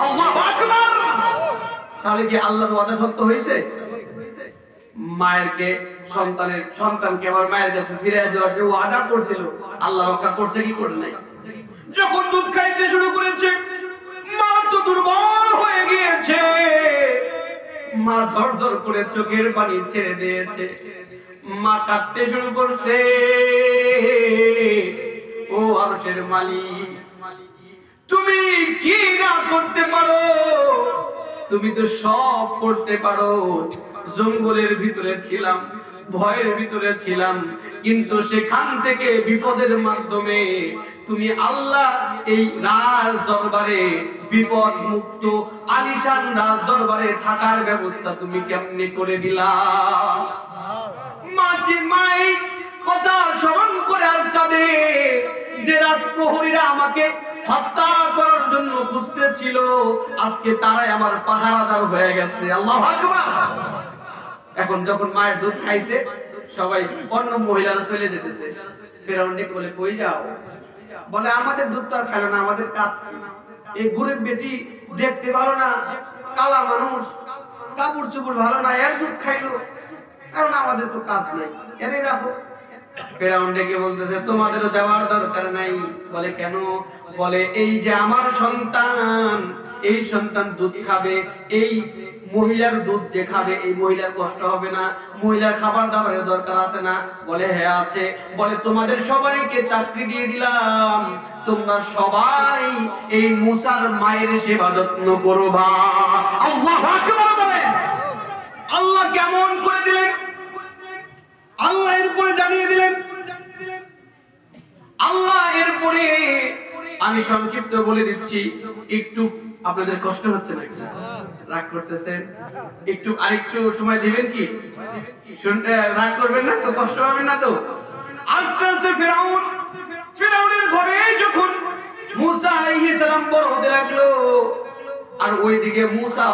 A: আল্লাহু আকবার। তাহলে কি আল্লাহর ওয়াদা সত্য হয়েছে? মায়েরকে সন্তানকে আবার মায়ের কাছে ফিরে দেওয়ার যে ওয়াদা করছিল, আল্লাহ রক্ষা করছে কি করে নাই? যখন দুধ খাইতে শুরু করেছে, মা তো দুর্বল হয়ে গিয়েছে। মা ঝরঝর করে চোখের পানি ছেড়ে দিয়েছে। মা কাঁদতে শুরু করছে, ও আরশের মালিক, তুমি কি না করতে পারো? তুমি তো সব করতে পারো। জঙ্গলের ভিতরে ছিলাম, ভয়ের ভিতরে ছিলাম, কিন্তু সেখান থেকে বিপদের মাধ্যমে তুমি আল্লাহ এই রাজ দরবারে বিপদ মুক্ত আলিশান রাজ দরবারে থাকার ব্যবস্থা তুমি কেমনে করে দিলা? মাটি মাই কথা স্মরণ করে আর কাঁদে, যে রাজপ্রহরীরা আমাকে হত্যা করার জন্য খুঁজতেছিল, আজকে তারাই আমার পাহারাদার হয়ে গেছে। আল্লাহু আকবার। এখন যখন মায়ের দুধ খাইছে, সবাই অন্য মহিলারা চলে যেতেছে। ফেরাউন ডেকে বলে, কই যাও? বলে, আমাদের দুধ তো আর খাইলো না, আমাদের কাজ কি? এই গরিব বেটি দেখতে ভালো না, কালা মানুষ, কাপড় চোপড় ভালো না, এর দুধ খাইলো, কারণ আমাদের তো কাজ নাই, এরই রাখো। ফেরাউন ডেকে বলতেছে, তোমাদেরও যাওয়ার দরকার নাই। বলে কেন? বলে, এই যে আমার সন্তান, এই সন্তান দুধ খাবে, এই মহিলার দুধ যে খাবে, এই মহিলার কষ্ট হবে না, মহিলার খাবার দাবারের দরকার আছে না? বলে হ্যাঁ আছে। বলে, তোমাদের সবাইকে চাকরি দিয়ে দিলাম, তোমরা সবাই এই মুসার মায়ের সেবা যত্ন করবা। আল্লাহু আকবার বলেন। আল্লাহ কেমন করে দিলেন? আল্লাহ এরপরে জানিয়ে দিলেন। আল্লাহ এরপরে আমি সংক্ষিপ্ত বলে দিচ্ছি, একটু আপনাদের কষ্ট হচ্ছে নাকি? রাগ করতেছেন? একটু আরেকটু সময় দিবেন কি? শুনতে রাগ করবেন না তো? কষ্ট হবে না তো? আস্তে আস্তে ফেরাউনের ঘরে যখন মুসা আলাইহিস সালাম বড় হতে লাগলো, আর ওইদিকে মুসা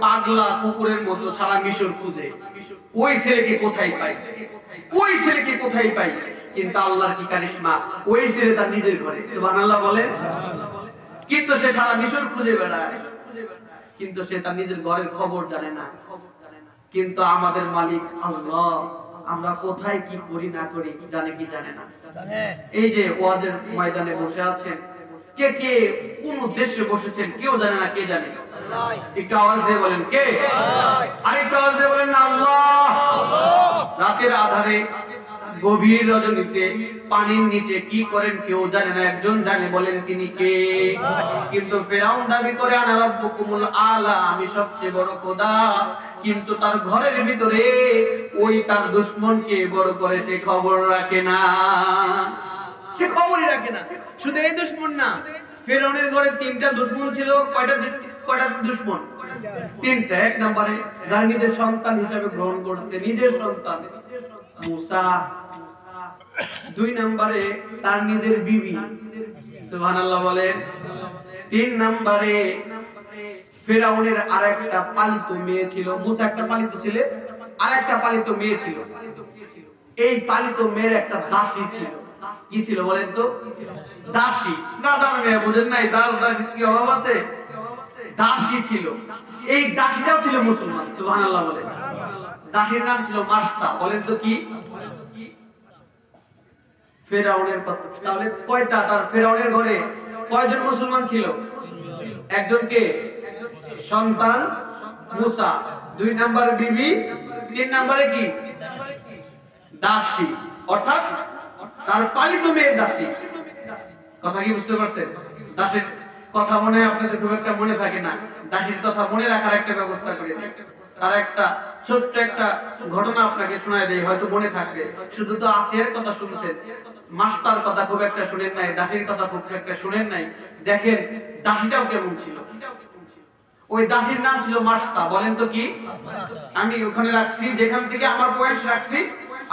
A: পাগলা কুকুরের মতো সারা মিশর খুঁজে, ওই ছেলেকে কোথায় পাই, ওই ছেলেকে কোথায় পাই। কিন্তু আল্লাহর কি কারিশমা, ওই ছেলে তার নিজের ঘরে। সুবহানাল্লাহ বলেন। কিন্তু সে সারা মিশর খুঁজে বেড়ায়। কিন্তু সে তার নিজের ঘরের খবর জানে না। কিন্তু আমাদের মালিক আল্লাহ, আমরা কোথায় কি করি না করি জানে কি জানে না। এই যে ওয়াজের ময়দানে বসে আছেন, কে কে কোন উদ্দেশ্যে বসেছেন কেউ জানে না। কে জানে? একটু আওয়াজ দিয়ে বলেন কে? আরেকটু আওয়াজ দিয়ে বলেন না আল্লাহ। রাতের আধারে গভীর রজনীতে পানির নিচে কি করেন কেউ জানে না, একজন জানে, বলেন তিনি কে? কিন্তু ফেরাউন দাবি করে আনা রাব্বুকুমুল আলা, আমি সবচেয়ে বড় খোদা, কিন্তু তার ঘরের ভিতরে ওই তার দুশমনকে বড় করে সে খবর রাখে না। সে খবরই রাখে না। শুধু এই দুশমন না, ফেরাউনের ঘরে তিনটা দুশমন ছিল। কয়টা দুশমন? তিনটা। এক নম্বরে যারা নিজের সন্তান হিসেবে গ্রহণ করছে, নিজের সন্তান মুসা। দুই নম্বরে তার নিজের বিবি, সুবহানাল্লাহ বলেন। তিন নম্বরে ফেরাউনের আরেকটা পালিত মেয়ে ছিল। মুসা একটা পালিত ছেলে, আরেকটা পালিত মেয়ে ছিল। এই পালিত মেয়ের একটা দাসী ছিল। কি ছিল বলেন তো? দাসী। রাজার মেয়ে, বুঝেন নাই? দাসী কি অভাব আছে? দাসী ছিল। এই দাসীটাও ছিল মুসলমান, সুবহানাল্লাহ বলেন। দাসীর নাম ছিল মাস্তা। বলেন তো কি? ফেরাউনের কথা। তাহলে কয়টা তার ফেরাউনের ঘরে কয়জন মুসলমান ছিল? একজনকে সন্তান মুসা, দুই নম্বরে বিবি, তিন নম্বরে কি? দাসী, অর্থাৎ তার পালিত মেয়ের দাসী। কথা কি বুঝতে পারছেন? দাসীর কথা মনে আপনাদের খুব একটা মনে থাকে না, দাসীর কথা মনে রাখার একটা ব্যবস্থা করে দিই। তার একটা ছোট্ট একটা ঘটনা আপনাকে শোনায় দেই, হয়তো মনে থাকবে। শুধু তো আসিয়ার কথা শুনছেন, মাস্টার কথা খুব একটা শুনেন নাই, দাসীর কথা খুব একটা শুনেন নাই। দেখেন দাসীটাও কেমন ছিল। ওই দাসীর নাম ছিল মাস্তা। বলেন তো কি? আমি ওখানে রাখছি, যেখান থেকে আমার পয়েন্ট রাখছি,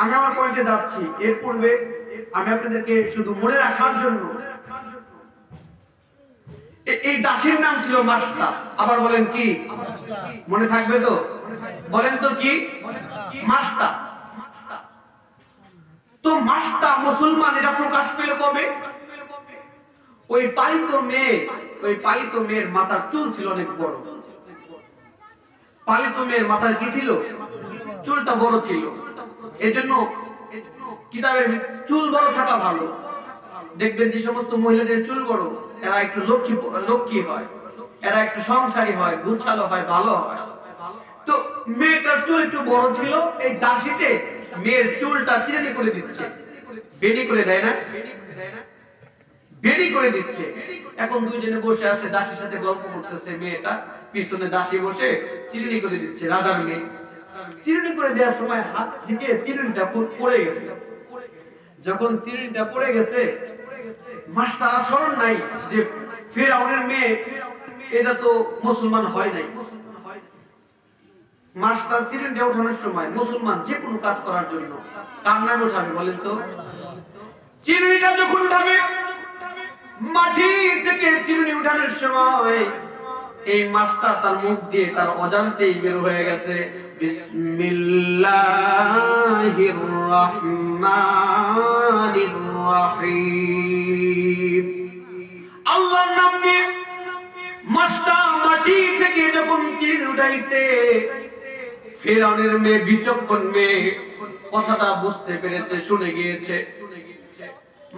A: আমি আমার পয়েন্টে যাচ্ছি। এর পূর্বে আমি আপনাদেরকে শুধু মনে রাখার জন্য, এই দাসীর নাম ছিল মাস্তা। আবার বলেন কি? মনে থাকবে তো? বলেন তো কি? মাস্তা। তো মাস্তা মুসলমান, এটা প্রকাশ পেল কবে? ওই পালিত মেয়ের মাথার চুল ছিল অনেক বড়। পালিত মেয়ের মাথার কি ছিল? চুলটা বড় ছিল। এজন্য কিতাবের চুল বড় থাকা ভালো। দেখবেন যে সমস্ত মহিলাদের চুল বড়, এরা একটু লক্ষ্মী হয়, এরা একটু সংসারী হয়, গুছালো হয়, ভালো হয়। তো মেয়েটার চুল একটু বড় ছিল। এই দাসীতে মেয়ের চুলটা চিরানি করে দিচ্ছে, বেনি করে দেয় না, বেনি করে দিচ্ছে। এখন দুইজনে বসে আছে, দাসীর সাথে গল্প করতেছে। মেয়েটা পিছনে দাসী বসে চিরুনি করে দিচ্ছে। রাজার মেয়ে চিরুনি করে দেওয়ার সময় হাত থেকে চিরুনিটা পড়ে গেছে। যখন চিরুনিটা পড়ে গেছে, মাস্টার স্মরণ নাই যে ফেরাউনের মেয়ে, এটা তো মুসলমান হয় নাই। মাস্টার চিরুনিটা ওঠানোর সময় মুসলমান যে কোনো কাজ করার জন্য কার নাম উঠাবে বলেন তো? চিরুনিটা যখন উঠাবে, মাটি থেকে চিরুনি উঠানোর সময় এই মাস্টার তার মুখ দিয়ে তার অজান্তেই বের হয়ে গেছে বিসমিল্লাহির রহমানির রহিম। আল্লাহর নাম নিয়ে মাস্টার মাটি থেকে যখন চিরুনি উঠাইছে, ফেরাউনের মেয়ে, বিচক্ষণ মেয়ে, কথাটা বুঝতে পেরেছে, শুনে গিয়েছে।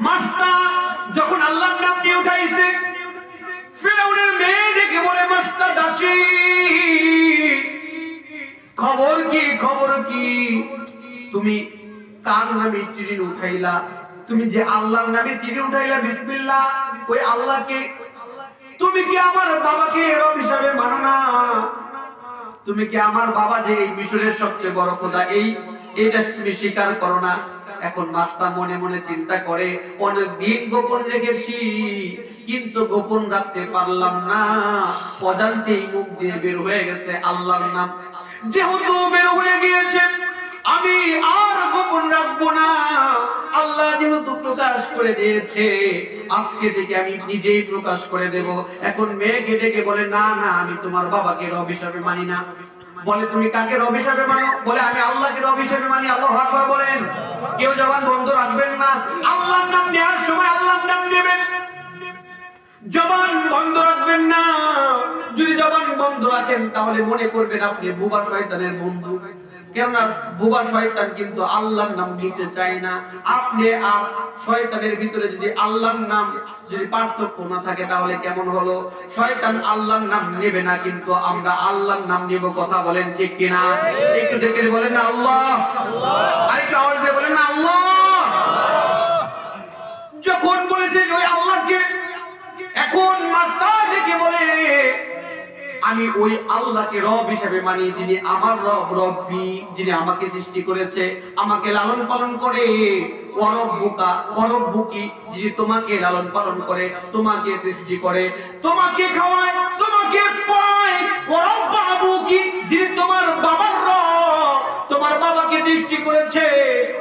A: মাস্টার যখন আল্লাহর নাম নিয়ে উঠাইছে, ফেরাউনের মেয়ে দেখে বলে, মাস্টার দাসী, খবর কি? খবর কি? তুমি কার নামে চিরুনি উঠাইলা? তুমি যে আল্লাহর নামে চিরুনি উঠাইলা, বিসমিল্লাহ, ওই আল্লাহকে তুমি কি আমার বাবাকে রব হিসাবে মানো না? তুমি কি আমার বাবা যে এই মিশরের সবচেয়ে বড় খোদা, এইটা তুমি স্বীকার করো না? এখন মাস্টার মনে মনে চিন্তা করে, অনেক দিন গোপন রেখেছি, কিন্তু গোপন রাখতে পারলাম না। অজান্তেই মুখ দিয়ে বের হয়ে গেছে আল্লাহর নাম। যেহেতু বের হয়ে গিয়েছে, আমি আর গোপন রাখবো না। আল্লাহ যেহেতু প্রকাশ করে দিয়েছে, আজকে থেকে আমি নিজেই প্রকাশ করে দেব। এখন মেয়েকে ডেকে বলে, না না, আমি তোমার বাবাকে রব হিসাবে মানি না। বলে, তুমি কাকে রব হিসাবে মানো? বলে, আমি আল্লাহকে রব হিসাবে মানি। আল্লাহু আকবার বলেন। কেউ জবান বন্ধ রাখবেন না। আল্লাহর নাম নেওয়ার সময় আল্লাহর নাম নেবেন, জবান বন্ধ রাখবেন না। যদি জবান বন্ধ রাখেন তাহলে মনে করবেন আপনি বুবা শয়তানের বন্ধু। কেননা বুবা শয়তান কিন্তু আল্লাহর নাম নিতে চায় না। আপনি আর শয়তানের ভিতরে যদি আল্লাহর নাম যদি পার্থক্য না থাকে তাহলে কেমন হলো? শয়তান আল্লাহর নাম নেবে না, কিন্তু আমরা আল্লাহর নাম নেব। কথা বলেন ঠিক কিনা? একটু দেখে বলেন না আল্লাহ, আরেকটু আওয়াজ দিয়ে বলেন না আল্লাহ। যখন বলেছে ওই আল্লাহকে, এখন মাস্টার ডেকে বলে আমি ওই আল্লাহকে রব হিসেবে মানি, যিনি আমার রব, রব্বি, যিনি আমাকে সৃষ্টি করেছে, আমাকে লালন পালন করে। ওয়ারব্বুকা, ওয়ারব্বুকি, যিনি তোমাকে লালন পালন করে, তোমাকে সৃষ্টি করে, তোমাকে খাওয়ায়, তোমাকে পড়ায়। ওয়ারব্বা আবুকি, যিনি তোমার বাবার রব, তোমার বাবাকে সৃষ্টি করেছে।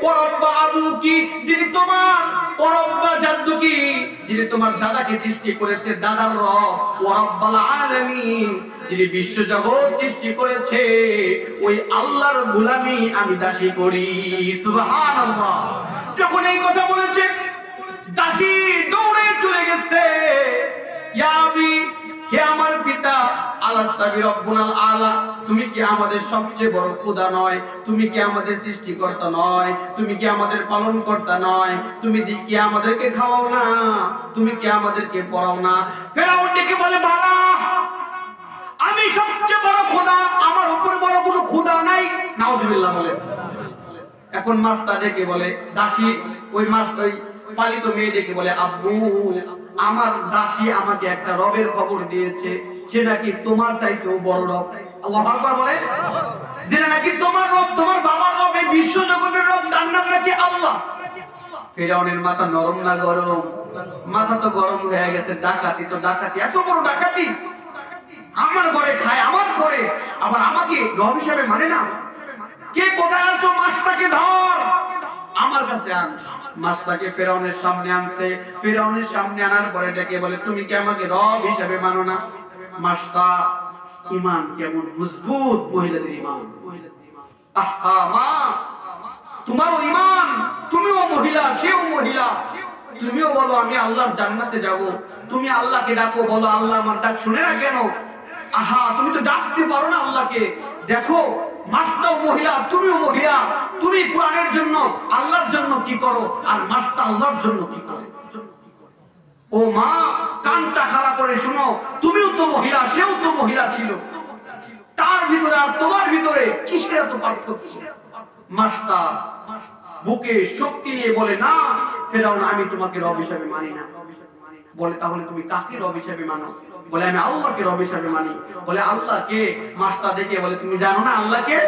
A: ওয়ারব্বা আবুকি, যিনি তোমার ওয়ারব্বা জাদ্দুকি, যিনি তোমার দাদাকে সৃষ্টি করেছে, দাদার রব। ওয়ারব্বাল আলামিন, যিনি বিশ্বজগৎ সৃষ্টি করেছে, ওই আল্লাহর গোলামি আমি দাসী করি। সুবহানাল্লাহ। যখন এই কথা বলেছে, দাসী দৌড়ে চলে গেছে। ইয়া আবি, হে আমার পিতা, আলাস্তাবি রব্বুনাল আলা, তুমি কি আমাদের সবচেয়ে বড় খোদা নয়? তুমি কি আমাদের সৃষ্টিকর্তা নয়? তুমি কি আমাদের পালনকর্তা নয়? তুমি কি আমাদেরকে খাওয়াও না? তুমি কি আমাদেরকে পড়াও না? ফেরাউন ডেকে বলে, বাবা আমি সবচেয়ে বড় খোদা, আমার উপরে বড় কোনো খোদা নাই। নাউজুবিল্লাহ বলে। এখন মাস্টার ডেকে বলে, দাসী, ওই মাস্টার ওই পালিত মেয়ে ডেকে বলে, আব্বু আমার দাসী আমাকে একটা রবের খবর দিয়েছে, সে নাকি তোমার চাইতেও বড় রব। আল্লাহু আকবার বলে। যে নাকি তোমার রব, তোমার বাবার রব, এই বিশ্ব জগতের রব, তার নাম নাকি আল্লাহ। ফেরাউনের মাথা নরম না গরম? মাথা তো গরম হয়ে গেছে। ডাকাতি তো ডাকাতি, এত বড় ডাকাতি, আমার ঘরে খায়, আমার ঘরে, আবার আমাকে রব হিসেবে মানে না। কে কোথায় আছো? মাছটাকে ধর, আমার কাছে আন। মাছটাকে ফেরাউনের সামনে আনছে। ফেরাউনের সামনে আনার পরে ডেকে বলে, তুমি কি আমাকে রব হিসেবে মানো না? মাছটা ঈমান কেমন মজবুত, মহিলাদের ঈমান। আহা মা, তোমারও ঈমান, তুমিও মহিলা, সেও মহিলা, তুমিও বলো আমি আল্লাহর জান্নাতে যাব। তুমি আল্লাহকে ডাকো, বলো আল্লাহ আমার ডাক শুনে না কেন? আহা, তুমি তো ডাকতে পারো না আল্লাহকে। দেখো মাস্টাও মহিলা, তুমিও মহিলা, তুমি কোরআনের জন্য, আল্লাহর জন্য কি করো, আর মাস্টা আল্লাহর জন্য কি করে? ও মা, কানটা খাড়া করে শুনো, তুমিও তো মহিলা, সেও তো মহিলা ছিল, তার ভিতরে আর তোমার ভিতরে কিসের এত পার্থক্য? মাস্টা বুকে শক্তি নিয়ে বলে, না ফেরাউন, আমি তোমাকে রব হিসেবে মানি না। বলে, তাহলে তুমি কাকে রব হিসেবে মানো? বলে, আমি আল্লাহকে রব হিসেবে মানি। বলে, আল্লাহকে? মাস্টার দেখে বলে, তুমি জানো না আল্লাহকে?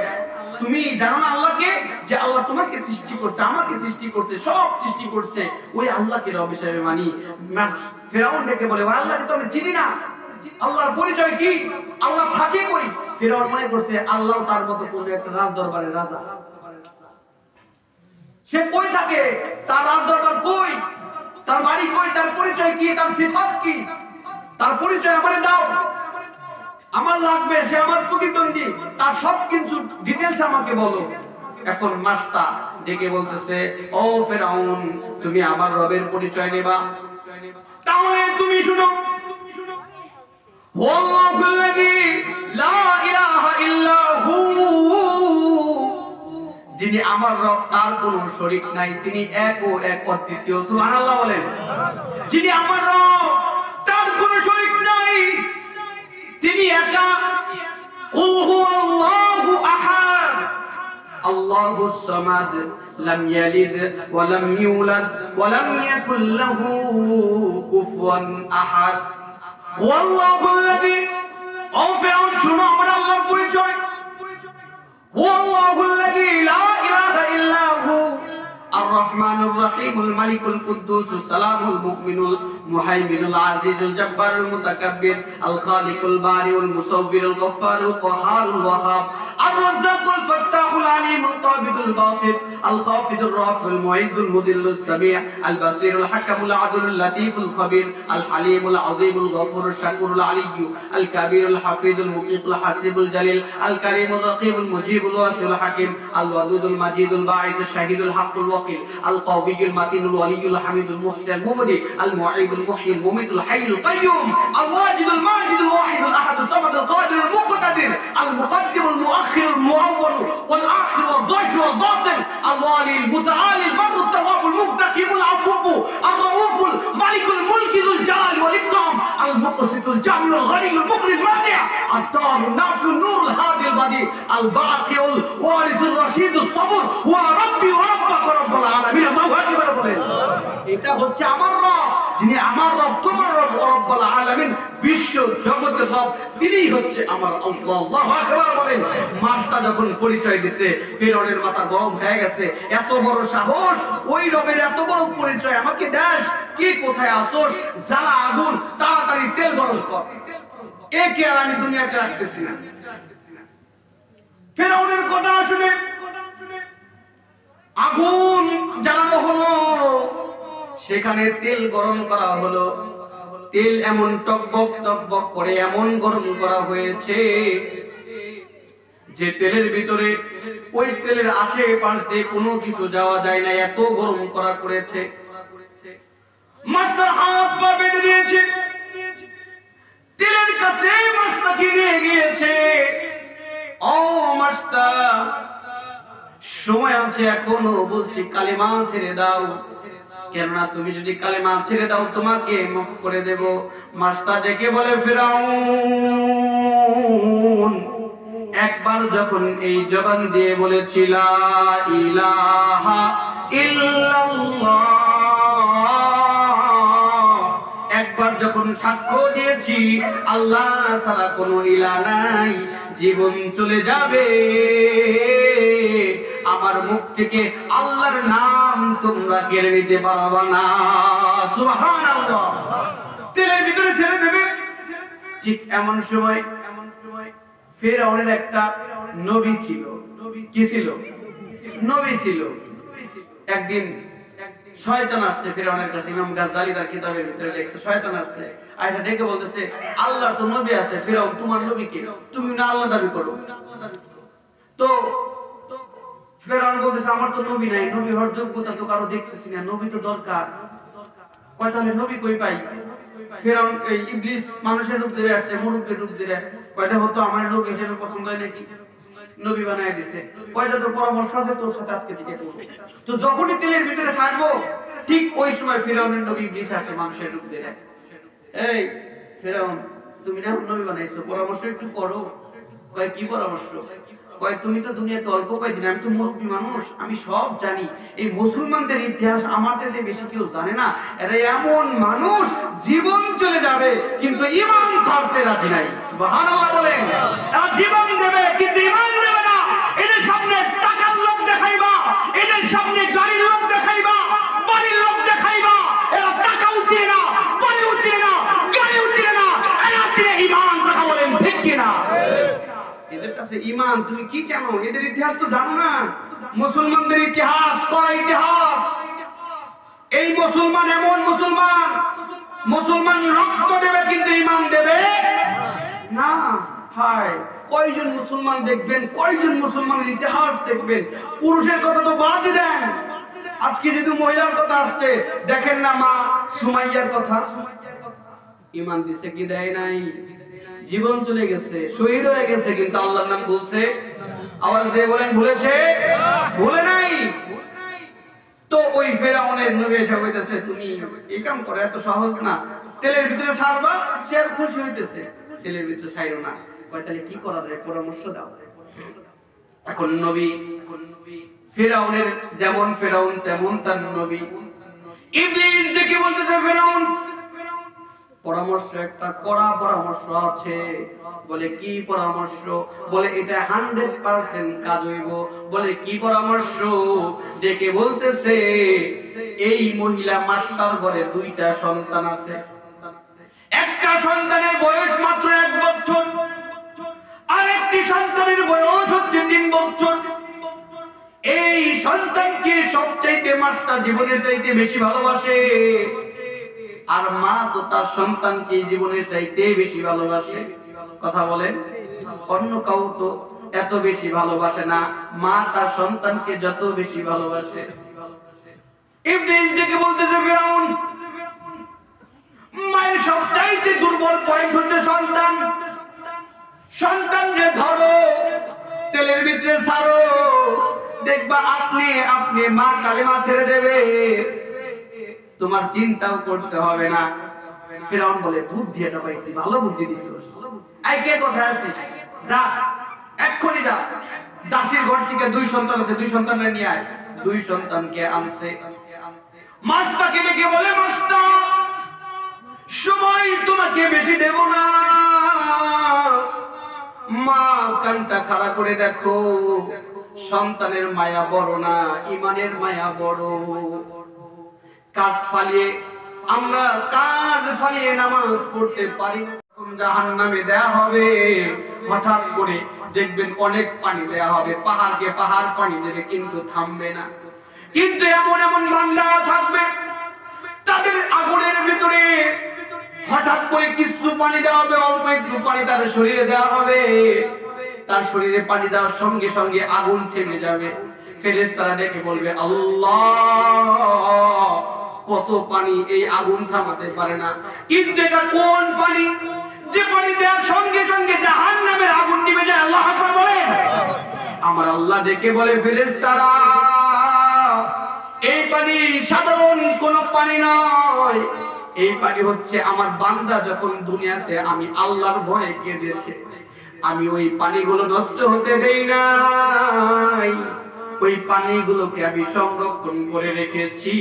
A: তুমি জানো না আল্লাহকে? যে আল্লাহ তোমাকে সৃষ্টি করছে, আমাকে সৃষ্টি করছে, সব সৃষ্টি করছে, ওই আল্লাহকে রব হিসেবে মানি। ফেরাউন ডেকে বলে, আল্লাহকে তো আমি চিনি না, আল্লাহর পরিচয় কি? আল্লাহ থাকে কই? ফেরাউন মনে করছে আল্লাহ তার মতো কোনো একটা রাজ দরবারের রাজা, সে কই থাকে, তার রাজ দরবার কই, তার বাড়ি কই, তার পরিচয় কি, তার সিফাত কি, তার পরিচয় আমারে দাও, আমার লাগবে, সে আমার প্রতিদ্বন্দ্বী, তার সব কিছু ডিটেইলস আমাকে বলো। এখন মাস্টার ডেকে বলতেছে, ও ফেরাউন, তুমি আমার রবের পরিচয় নেবা, তাহলে তুমি শুনো, ওয়াল্লাহুল্লাযী লা ইলাহা ইল্লা হু, যিনি আমার রব, তার কোনো শরীক নাই, তিনি এক ও এক অদ্বিতীয়। সুবহানাল্লাহ বলেন। যিনি আমার রব, তার কোনো শরীক নাই, তিনি একা। কুল হুয়াল্লাহু আহাদ, আল্লাহুস সামাদ, লাম ইয়ালিদ ওয়া লাম ইউলাদ ওয়া লাম ইয়াকুল লাহু কুফুয়ান আহাদ। ওয়াল্লাহুল্লাযী, ও ফেরাউন শুনো আমার আল্লাহর পরিচয়, হুয়াল্লাহুল্লাযী লা ইলাহা ইল্লা হু, الرحمن الرحيم الملك القدوس السلام المؤمن المهيمن العزيز الجبار المتكبر الخالق البارئ المصور الغفار القهار الوهاب الرزاق الفتاح العليم القابض الباسط الخافض الرافع المعيد المذل السميع البصير الحكم العدل اللطيف الخبير الحليم العظيم الغفور الشكور العلي الكبير الحفيظ المقيت الحسيب الجليل الكريم الرقيب المجيب الواسع الحكيم الودود المجيد الباعث الشهيد الحق الوكيل القوي المتين الولي الحميد المحسن المبدي المعيد المحيي المميت الحي القيوم الواجد الماجد الواحد الاحد الصمد القادر والآخر والظاهر والباطن الوالي المتعالي البر التواب المنتقم العفو الرؤوف الملك الملك ذو الجلال والإكرام المقسط الجامع الغني المغني المانع الدار النافع النور الهادي البديع الباقي الوارث الرشيد الصبر هو ربي وربك ورب العالمين الله أكبر বলেন এটা হচ্ছে আমার রব যিনি আমার রব তোমার রব রব্বুল আলামিন বিশ্ব জগতের রব তিনিই হচ্ছে আমার আল্লাহ আল্লাহু আকবার বলেন মাসটা যখন পরিচয় দিতে ফিরআউনের মাথা গরম হয়ে গেছে এত বড় সাহস ওই রবের এত বড় পরিচয় আমাকে দাস কি কোথায় আসোস জ্বালা আগুন তাড়াতাড়ি তেল গরম কর একে আর আমি দুনিয়াতে রাখতেছি না ফিরআউনের কথা শুনে আগুন জ্বালানো হলো সেখানে তেল গরম করা হলো তেল এমন টকবক টকবক করে এমন গরম করা হয়েছে যে তেলের ভিতরে ওই তেলের আশেপাশ দিয়ে কোনো কিছু যাওয়া যায় না এত গরম করা করেছে মাস্টার হাত পা বেঁধে দিয়েছে তেলের কাছে মাস্টার গিয়ে গিয়েছে ও মাস্টার সময় আছে এখনো বলছি কালেমা ছেড়ে দাও কেননা তুমি যদি কালেমা ছেড়ে দাও তোমাকে মাফ করে দেব মাস্টার ডেকে বলে ফিরআউন একবার যখন এই জবান দিয়ে বলেছিল লা ইলাহা ইল্লাল্লাহ একবার যখন সাক্ষ্য দিয়েছি আল্লাহ ছাড়া কোনো ইলাহ নাই জীবন চলে যাবে আমার মুখ থেকে আল্লাহর নাম তোমরা কেড়ে নিতে পারবে না সুবহানাল্লাহ তেলের ভিতরে ছেড়ে দেবে ঠিক এমন সময় ফিরআউনের একটা নবী ছিল কি ছিল নবী ছিল একদিন শয়তান আসছে ফিরআউনের কাছে ইমাম গাজ্জালি তার কিতাবের ভিতরে লিখছে শয়তান আসছে আয়েশা ডেকে বলতেছে আল্লাহর তো নবী আছে ফিরআউন তোমার নবী কে তুমি না আল্লাহ দাবি করো তো ফিরআউন বলতেছে আমার তো নবী নাই নবী হওয়ার যোগ্যতা তো কারো দেখতেছি না নবী তো দরকার কয় তাহলে নবী কই পাই ফিরআউন এই ইবলিস মানুষের রূপ ধরে আসছে মুরুব্বির রূপ ধরে কয়টা হতো আমার নবী হিসেবে পছন্দ হয় নাকি নবী বানায় দিয়েছে কয়টা তো পরামর্শ আছে তোর সাথে আজকে থেকে করব তো যখনই তেলের ভিতরে থাকবো ঠিক ওই সময় ফিরআউনের নবী ইবলিস আসছে মানুষের রূপ ধরে এই ফিরআউন তুমি না নবী বানাইছো পরামর্শ একটু করো কয় কি পরামর্শ কয় তুমি তো দুনিয়াতে অল্প কয়েকদিন আমি তো মুরব্বী মানুষ আমি সব জানি এই মুসলমানদের ইতিহাস আমার থেকে বেশি কেউ জানে না এরা এমন মানুষ জীবন চলে যাবে কিন্তু ঈমান ছাড়তে রাজি নাই সুবহানাল্লাহ বলেন এরা জীবন দেবে কিন্তু ঈমান দেবে না এদের সামনে টাকার লোভ দেখাইবা এদের সামনে গাড়ির লোভ দেখাইবা বাড়ির লোভ দেখাইবা এরা টাকা উঠিয়ে না বাড়ি উঠিয়ে না গাড়ি উঠিয়ে না এরা দিয়ে ঈমান কথা বলেন ঠিক কিনা এদের কাছে ঈমান তুমি কি জানো এদের ইতিহাস তো জানো না মুসলমানদের ইতিহাস করা ইতিহাস এই মুসলমান এমন মুসলমান রক্ত দেবে কিন্তু ঈমান দেবে না হায় কয়জন মুসলমান দেখবেন কয়জন মুসলমানের ইতিহাস দেখবেন পুরুষের কথা তো বাদ দেন আজকে যদি মহিলার কথা আসছে দেখেন না মা সুমাইয়ার কথা ঈমান দিছে কি দেয় নাই জীবন চলে গেছে শহীদ হয়ে গেছে কিন্তু আল্লাহর নাম বলছে আওয়াজ দিয়ে বলেন ভুলেছে ভুলে নাই তো ওই ফিরআউনের নবী এসে কইতেছে তুমি এই কাম করো এত সহজ না তেলের ভিতরে ছাড়বা সে আর খুশি হইতেছে তেলের ভিতরে ছাইরো না কয় তাহলে কি করা যায় পরামর্শ দাও এখন নবী ফিরআউনের যেমন ফিরআউন তেমন তার নবী ইবলিস দেখে বলতেছে ফিরআউন পরামর্শ একটা কড়া পরামর্শ আছে বলে কি পরামর্শ বলে এটা 100% কাজ হইব বলে কি পরামর্শ দেখে বলতেছে এই মহিলা মাস্টার ঘরে দুইটা সন্তান আছে একটা সন্তানের বয়স মাত্র 1 বছর আরেকটি সন্তানের বয়স হচ্ছে 3 বছর এই সন্তানকে সবচাইতে মাস্টার জীবনের চাইতে বেশি ভালোবাসে আর মা তো তার সন্তানকে জীবনের চাইতে বেশি ভালোবাসে কথা বলেন অন্য কাউ তো এত বেশি ভালোবাসে না মা তার সন্তানকে যত বেশি ভালোবাসে ইবলিস দেখে বলতেছে ফিরআউন মায়ের সবচাইতে দুর্বল পয়েন্ট হচ্ছে সন্তান সন্তানকে ধরো তেলের ভিতরে ছাড়ো, দেখবা আপনি আপনি মা কালেমা ছেড়ে দেবে, তোমার চিন্তাও করতে হবে না। ফিরআউন বলে বুদ্ধি এটা পাইছি, ভালো বুদ্ধি দিছিস। এই কে কোথায় আছিস? যা এক্ষুনি যা, দাসীর ঘর থেকে 2 সন্তান আছে, 2 সন্তানকে নিয়ে আয়। 2 সন্তানকে আনছে। মাস্টারকে ডেকে বলে, মাস্টার সময় তোমাকে বেশি দেব না, মা কানটা খাড়া করে দেখো, সন্তানের মায়া বড় না, ইমানের মায়া বড়। কাজ ফালিয়ে আমরা কাজ ফালিয়ে নামাজ পড়তে পারি, জাহান্নামে দেয়া হবে। হঠাৎ করে দেখবেন অনেক পানি দেয়া হবে, পাহাড়কে পাহাড় পানি দেবে, কিন্তু থামবে না। কিন্তু এমন এমন বান্দা থাকবে তাদের আগুনের ভিতরে হঠাৎ করে কিছু পানি দেওয়া হবে, অল্প একটু পানি তার শরীরে দেওয়া হবে, তার শরীরে পানি দেওয়ার সঙ্গে সঙ্গে আগুন থেমে যাবে। ফেরেশতারা ডেকে বলবে, আল্লাহ কত পানি, এই আগুন থামাতে পারে না। কিন্তু এটা কোন পানি যে পানি দেওয়ার সঙ্গে সঙ্গে জাহান্নামের আগুন নিভে যায়? আল্লাহু আকবার বলেন। আমার আল্লাহ ডেকে বলে, ফেরেশতারা এই পানি সাধারণ কোনো পানি নয়, এই পানি হচ্ছে আমার বান্দা যখন দুনিয়াতে আমি আল্লাহর ভয়ে কেঁদেছে, আমি ওই পানিগুলো নষ্ট হতে দেই নাই, ওই পানিগুলোকে আমি সংরক্ষণ করে রেখেছি।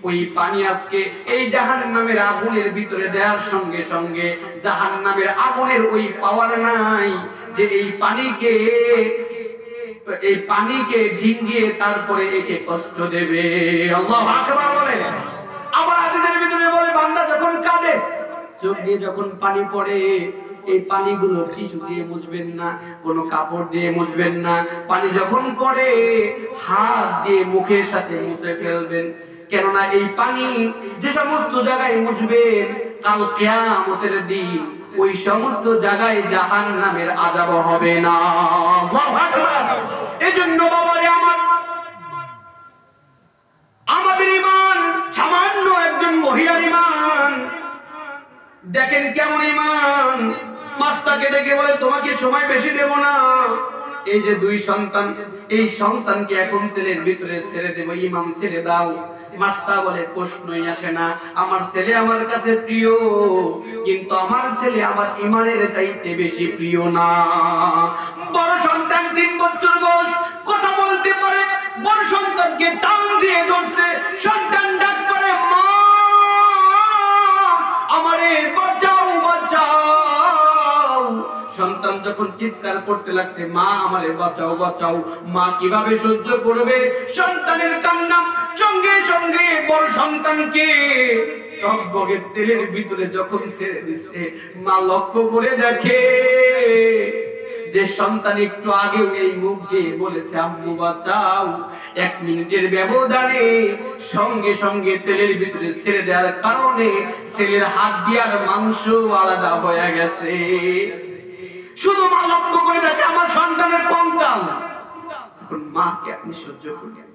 A: ওই পানি আজকে এই জাহান্নামের আগুনের ভিতরে দেওয়ার সঙ্গে সঙ্গে জাহান্নামের আগুনের ওই পাওয়ার নাই যে এই পানিকে ডিঙ্গিয়ে তারপরে একে কষ্ট দেবে। আল্লাহু আকবার বলে। আবার হাদিসের ভিতরে বলে, বান্দা যখন কাঁদে চোখ দিয়ে যখন পানি পড়ে, এই পানিগুলো টিস্যু দিয়ে মুছবেন না, কোনো কাপড় দিয়ে মুছবেন না, পানি যখন পড়ে হাত দিয়ে মুখের সাথে মুছে ফেলবেন। কেননা এই পানি যে সমস্ত জায়গায় মুছবেন, কাল কিয়ামতের দিন ওই সমস্ত জায়গায় জাহান্নামের আযাব হবে না। আল্লাহু আকবার। এজন্য বাবারে আমাদের ঈমান সামান্য একজন মহিলার ঈমান দেখেন কেমন ঈমান। মাস্টারকে ডেকে বলে, তোমাকে সময় বেশি দেব না, এই যে 2 সন্তান, এই সন্তানকে এখন তেলের ভিতরে ছেড়ে দেব, ইমাম ছেড়ে দাও। মাস্টার বলে, প্রশ্নই আসে না, আমার ছেলে আমার কাছে প্রিয়, কিন্তু আমার ছেলে আমার ইমানের চাইতে বেশি প্রিয় না। বড় সন্তান 3 বছর বয়স, কথা বলতে পারে, বড় সন্তানকে টান দিয়ে ধরছে, সন্তান ডাক করে, মা আমারে বাঁচাও বাঁচাও। সন্তান যখন চিৎকার করতে লাগছে, মা আমারে বাঁচাও বাঁচাও, মা কিভাবে সহ্য করবে সন্তানের কান্না? সঙ্গে সঙ্গে বড় সন্তানকে টকবগের তেলের ভিতরে যখন ছেড়ে দিচ্ছে, মা লক্ষ্য করে দেখে যে সন্তান একটু আগেও এই মুখ দিয়ে বলেছে আম্মু বাঁচাও, 1 মিনিটের ব্যবধানে সঙ্গে সঙ্গে তেলের ভিতরে ছেড়ে দেওয়ার কারণে ছেলের হাত দিয়ার মাংস আলাদা হয়ে গেছে। শুধু মা লক্ষ্য করে দেখে আমার সন্তানের কঙ্কাল। এখন মাকে আপনি সহ্য করবেন?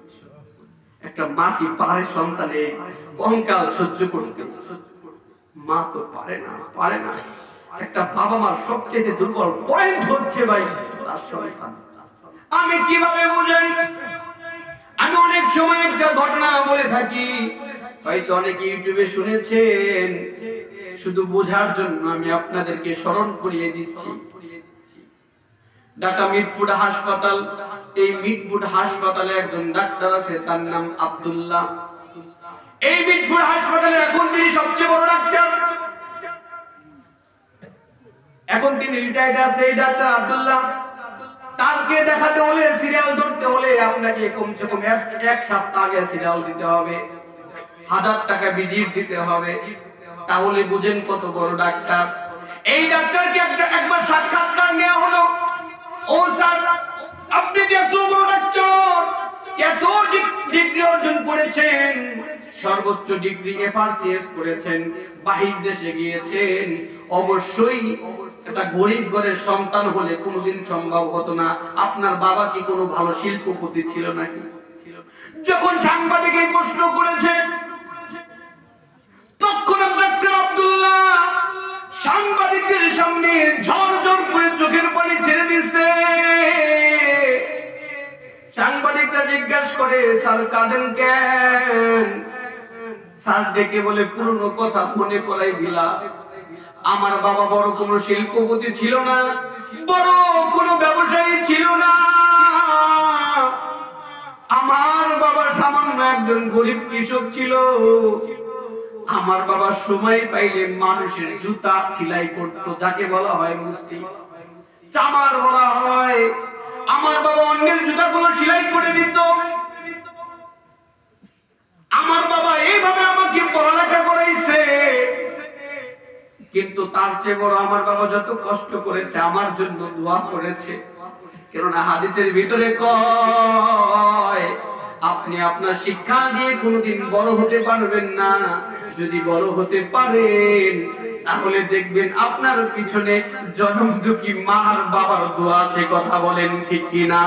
A: একটা মা কি পারে সন্তানের কঙ্কাল সহ্য করতে? মা তো পারে না, পারে না। একটা বাবা মার সবচেয়ে দুর্বল পয়েন্ট হচ্ছে ভাই তার সন্তান। আমি কিভাবে বুঝাই? আমি অনেক সময় একটা ঘটনা বলে থাকি, হয়তো অনেকে ইউটিউবে শুনেছেন, শুধু বোঝার জন্য আমি আপনাদেরকে স্মরণ করিয়ে দিচ্ছি। ঢাকা মিটফুড হাসপাতাল, এই মিটফুড হাসপাতালে একজন ডাক্তার আছে, তার নাম আব্দুল্লাহ। এই মিটফুড হাসপাতালে এখন তিনি সবচেয়ে বড় ডাক্তার, এখন তিনি রিটায়ার্ড আছে। এই ডাক্তার আব্দুল্লাহ, তাকে দেখাতে হলে, সিরিয়াল ধরতে হলে আপনাকে কমসে কম 1 সপ্তাহ আগে সিরিয়াল দিতে হবে, 1000 টাকা ভিজিট দিতে হবে, তাহলে বুঝেন কত বড় ডাক্তার। এই ডাক্তারকে একবার সাক্ষাৎকার নেওয়া হলো, ও স্যার আপনি যে এত বড় ডাক্তার, এত ডিগ্রি অর্জন করেছেন, সর্বোচ্চ ডিগ্রি এফআরসিএস করেছেন, বাহির দেশে গিয়েছেন, অবশ্যই একটা গরিব ঘরের সন্তান হলে কোনোদিন সম্ভব হতো না। আপনার বাবা কি কোনো ভালো শিল্পপতি ছিল নাকি? যখন সাংবাদিক এই প্রশ্ন করেছে, তখন ডাক্তার আব্দুল্লাহ সাংবাদিকদের সামনে ঝরঝর করে চোখের পানি ছেড়ে দিচ্ছে। জিজ্ঞাসা করে, স্যার কাঁদেন কেন? স্যার ডেকে বলে, পুরনো কথা মনে করাই দিলা। আমার বাবা বড় কোনো শিল্পপতি ছিল না, বড় কোনো ব্যবসায়ী ছিল না। আমার বাবা সামান্য একজন গরিব কৃষক ছিল। আমার বাবা সময় পাইলে মানুষের জুতা সেলাই করতো, যাকে বলা হয় মুস্তি, চামার বলা হয়। আমার বাবা অন্যের জুতাগুলো সেলাই করে দিত। আমার বাবা এইভাবে আমাকে পড়ালেখা করাইছে। কিন্তু তার চেয়ে বড় আমার বাবা যত কষ্ট করেছে আমার জন্য দোয়া করেছে। কেননা হাদিসের ভিতরে কয়, আপনি আপনার শিক্ষা দিয়ে কোনোদিন বড় হতে পারবেন না। যদি বড় হতে পারেন তাহলে দেখবেন আপনার পিছনে জনম দুঃখী মার বাবার দোয়া আছে। কথা বলেন ঠিক কিনা?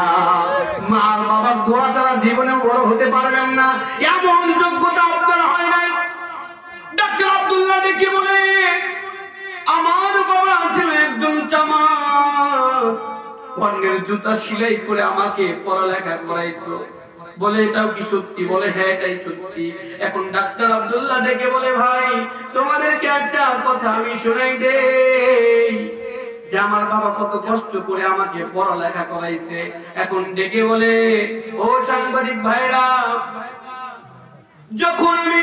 A: মার বাবার দোয়া ছাড়া জীবনে বড় হতে পারবেন না। এমন যোগ্যতা আপনার হয় নাই। ডাক্তার আব্দুল্লাহ ডেকে বলে, আমার বাবা ছিল একজন চামার, অন্যের জুতা সেলাই করে আমাকে পড়ালেখা করাইতো। বলে, এটাও কি সত্যি? বলে, হ্যাঁ এটাই সত্যি। এখন ডাক্তার আব্দুল্লাহ ডেকে বলে, ভাই তোমাদেরকে একটা কথা আমি শোনাই দেই, যে আমার বাবা কত কষ্ট করে আমাকে পড়ালেখা করাইছে। এখন ডেকে বলে, ও সাংবাদিক ভাইরা, যখন আমি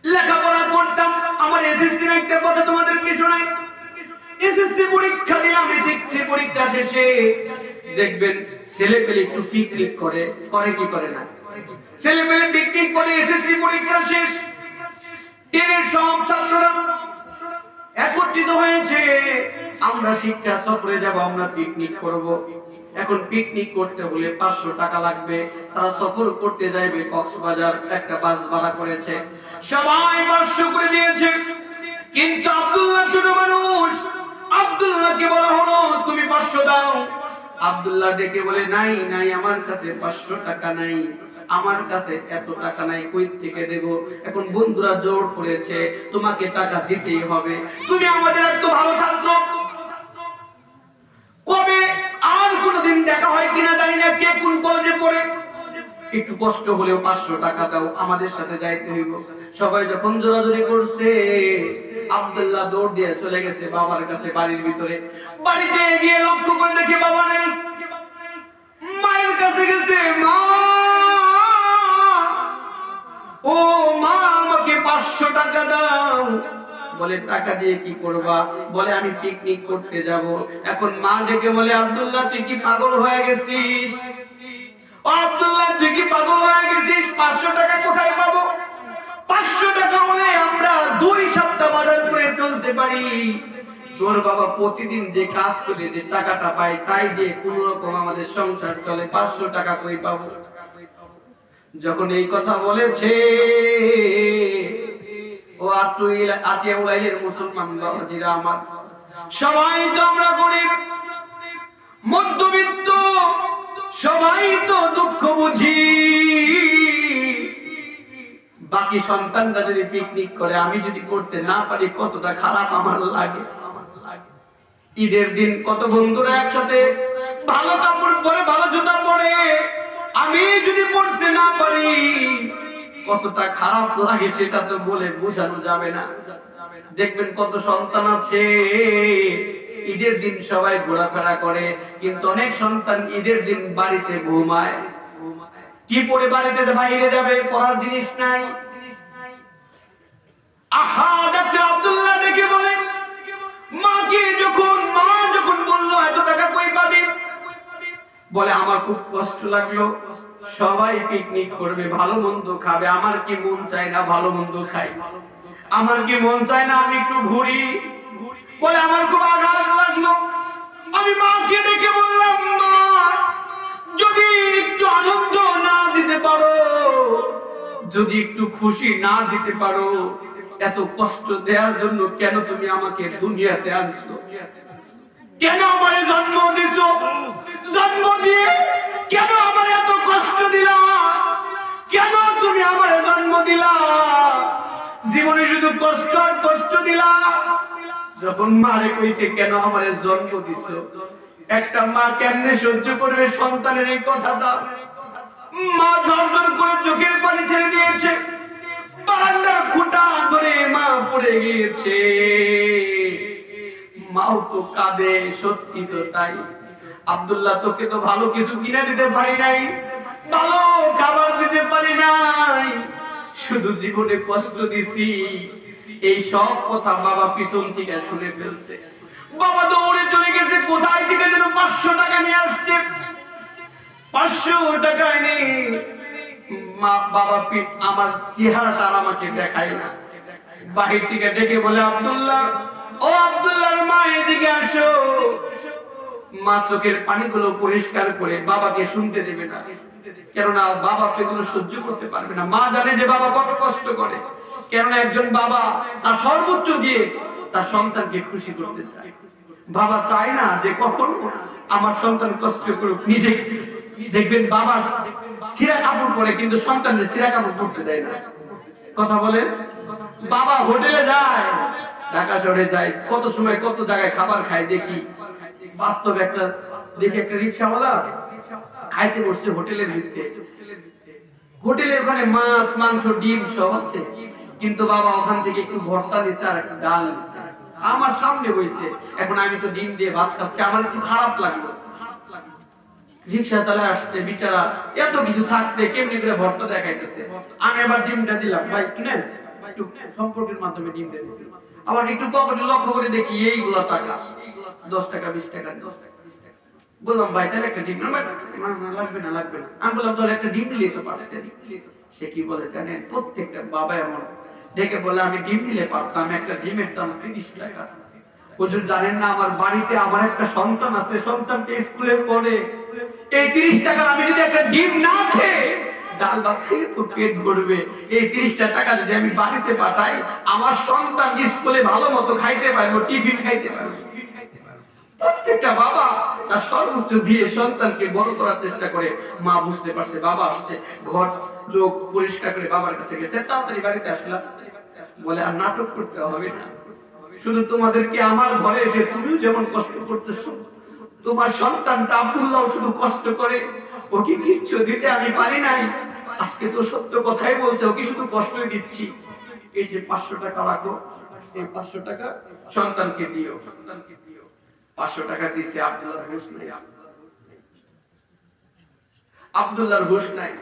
A: লেখাপড়া করতাম, আমার এসএসসির একটা কথা তোমাদেরকে শোনাই। এসএসসি পরীক্ষা দিলাম, এসএসসি পরীক্ষা শেষে দেখবেন ছেলে পেলে একটু পিকনিক করে, করে কি করে না? ছেলে পেলে পিকনিক করে। এসএসসি পরীক্ষা শেষ, ট্রেনের সব ছাত্ররা একত্রিত হয়েছে, আমরা শিক্ষা সফরে যাব, আমরা পিকনিক করব। এখন পিকনিক করতে হলে 500 টাকা লাগবে। তারা সফর করতে যাবে কক্সবাজার, একটা বাস ভাড়া করেছে, সবাই 500 করে দিয়েছে। কিন্তু আব্দুল্লাহ ছোট মানুষ, আব্দুল্লাহকে বলা হলো তুমি 500 দাও। আব্দুল্লাহ ডেকে বলে, নাই নাই, আমার কাছে 500 টাকা নাই, আমার কাছে এত টাকা নাই, কই থেকে দেব? এখন বন্ধুরা জোর করেছে, তোমাকে টাকা দিতেই হবে, তুমি আমাদের এত ভালো ছাত্র। কবে আর কোনোদিন দেখা হয় কিনা জানি না, কে কোন কলেজে পড়ে, একটু কষ্ট হলেও 500 টাকা দাও, আমাদের সাথে যাইতে হইব। সবাই যখন জোরাজোরি করছে, আব্দুল্লাহ দৌড় দিয়ে চলে গেছে বাবার কাছে, বাড়ির ভিতরে। বাড়িতে গিয়ে লক্ষ্য করে দেখে বাবা নেই। মায়ের কাছে গেছে, মা, ও মা, আমাকে 500 টাকা দাও। বলে, টাকা দিয়ে কি করবা? বলে, আমি পিকনিক করতে যাব। এখন মা ডেকে বলে, আব্দুল্লাহ তুই কি পাগল হয়ে গেছিস? ও আব্দুল্লাহ তুই কি পাগল হয়ে গেছিস? 500 টাকা কোথায় পাবো? 500 টাকা হলে আমরা 2 সপ্তাহ বাজার করে চলতে পারি। তোর বাবা প্রতিদিন যে কাজ করে যে টাকাটা পায়, তাই দিয়ে কোন রকম আমাদের সংসার চলে, 500 টাকা কই পাবো? যখন এই কথা বলেছে, ও আতিয়া উলাইলের মুসলমান বাবাজিরা আমার, সবাই তো আমরা গরিব মধ্যবিত্ত, সবাই তো দুঃখ বুঝি। বাকি সন্তানরা যদি পিকনিক করে, আমি যদি করতে না পারি, কতটা খারাপ আমার লাগে। ঈদের দিন কত বন্ধুরা একসাথে ভালো কাপড় পরে, ভালো জুতা পরে, আমি যদি পড়তে না পারি, কতটা খারাপ লাগে সেটা তো বলে বোঝানো যাবে না। দেখবেন কত সন্তান আছে ঈদের দিন সবাই ঘোরাফেরা করে, কিন্তু অনেক সন্তান ঈদের দিন বাড়িতে ঘুমায়। কি পরে বাড়িতে বাইরে যাবে? পড়ার জিনিস নাই। আহা, ডাক্তার আব্দুল্লাহ ডেকে বলে, মা যখন বলল এত টাকা কই পাবি? বলে, আমার খুব কষ্ট লাগলো, সবাই পিকনিক করবে, ভালো মন্দ খাবে, আমার কি মন চায় না ভালো মন্দ খাই? আমার কি মন চায় না আমি একটু ঘুরি? বলে, আমার খুব আঘাত লাগলো। আমি মাকে ডেকে বললাম, মা যদি একটু আনন্দ না দিতে পারো, যদি একটু খুশি না দিতে পারো, এত কষ্ট দেওয়ার জন্য কেন তুমি আমাকে দুনিয়াতে আনছো? কেন আমারে জন্ম দিছো? জন্ম দিয়ে কেন আমার এত কষ্ট দিলা? কেন তুমি আমারে জন্ম দিলা? জীবনে শুধু কষ্ট আর কষ্ট দিলা। যখন মারে কইছে কেন আমারে জন্ম দিছো, একটা মা কেমনে সহ্য করবে সন্তানের এই কথাটা? মা ঝরঝর করে চোখের পানি ছেড়ে দিয়েছে, বারান্দার খুঁটা ধরে মা পড়ে গিয়েছে। মাও তো কাঁদে, সত্যি তো তাই। আব্দুল্লাহ, তোকে তো ভালো কিছু কিনে দিতে পারি নাই, ভালো খাবার দিতে পারি নাই, শুধু জীবনে কষ্ট দিছি। এই সব কথা বাবা পিছন থেকে শুনে ফেলছে। বাবা দৌড়ে চলে গেছে, কোথায় থেকে যেন 500 টাকা নিয়ে আসছে। 500 টাকা এনে মা বাবা আমার চেহারাটা আমাকে দেখায় না, বাহির থেকে ডেকে বলে, আব্দুল্লাহ, ও আব্দুল্লাহর মা, এদিকে আসো। মা চোখের পানিগুলো পরিষ্কার করে বাবাকে শুনতে দেবে না, কেননা বাবা তো এগুলো সহ্য করতে পারবে না। মা জানে যে বাবা কত কষ্ট করে, কেননা একজন বাবা তার সর্বোচ্চ দিয়ে তার সন্তানকে খুশি করতে চায়। বাবা চায় না যে কখনো আমার সন্তান কষ্ট করুক। নিজে দেখবেন বাবা ছিঁড়া কাপড় পরে, কিন্তু সন্তানদের ছিঁড়া কাপড় পরতে দেয় না। কথা বলে, বাবা হোটেলে যায়, ঢাকা শহরে যায়, কত সময় কত জায়গায় খাবার খায় দেখি। বাস্তব একটা দেখি, একটা রিক্সাওয়ালা খাইতে বসছে হোটেলের ভিতরে। হোটেলের ওখানে মাছ, মাংস, ডিম সব আছে, কিন্তু বাবা ওখান থেকে একটু ভর্তা দিচ্ছে আর একটু ডাল দিচ্ছে। আমার সামনে বসে, এখন আমি তো ডিম দিয়ে ভাত খাচ্ছি, আমার একটু খারাপ লাগলো। রিক্সা চালায় আসছে বিচারা, এত কিছু থাকতে কেমনি করে ভর্তা দেখাইতেছে। আমি আবার ডিমটা দিলাম, ভাই একটু নেন, একটু সম্পর্কের মাধ্যমে ডিম দিয়ে দিচ্ছি। আবার একটু পকেটে লক্ষ্য করে দেখি এইগুলো টাকা, 10 টাকা 20 টাকা। বললাম, ভাই তাহলে একটা ডিম, না লাগবে না লাগবে না। আমি বললাম, তাহলে একটা ডিম নিলে তো পারতেন। সে কি বলে জানেন, প্রত্যেকটা বাবা এমন দেখে বলে, আমি ডিম নিলে পারতাম, একটা ডিমের দাম 30 টাকা। হুজুর জানেন না, আমার বাড়িতে আমার একটা সন্তান আছে, সন্তানকে স্কুলে পড়ে, এই 30 টাকা আমি যদি একটা ডিম না খেয়ে ডাল ভাত খেয়ে তো পেট ভরবে। এই 30 টাকা যদি আমি বাড়িতে পাঠাই, আমার সন্তান স্কুলে ভালো মতো খাইতে পারবো, টিফিন খাইতে পারবো। প্রত্যেকটা বাবা তার সর্বোচ্চ দিয়ে সন্তানকে বড় করার চেষ্টা করে। মা বুঝতে পারছে বাবা আসছে, ঘর চোখ পরিষ্কার করে বাবার কাছে গেছে, তাড়াতাড়ি বাড়িতে আসলাম। বলে, আর নাটক করতে হবে না, শুধু তোমাদেরকে আমার ঘরে এসে তুমিও যেমন কষ্ট করতেছো, তোমার সন্তানটা আব্দুল্লাহ শুধু কষ্ট করে, ওকে কিচ্ছু দিতে আমি পারি নাই। আজকে তো সত্য কথাই বলছে, ওকে শুধু কষ্টই দিচ্ছি। এই যে 500 টাকা রাখো, এই 500 টাকা সন্তানকে দিও। 500 টাকা দিচ্ছে, আব্দুল্লাহর হুঁশ নাই। আব্দুল্লাহর হুঁশ নাই।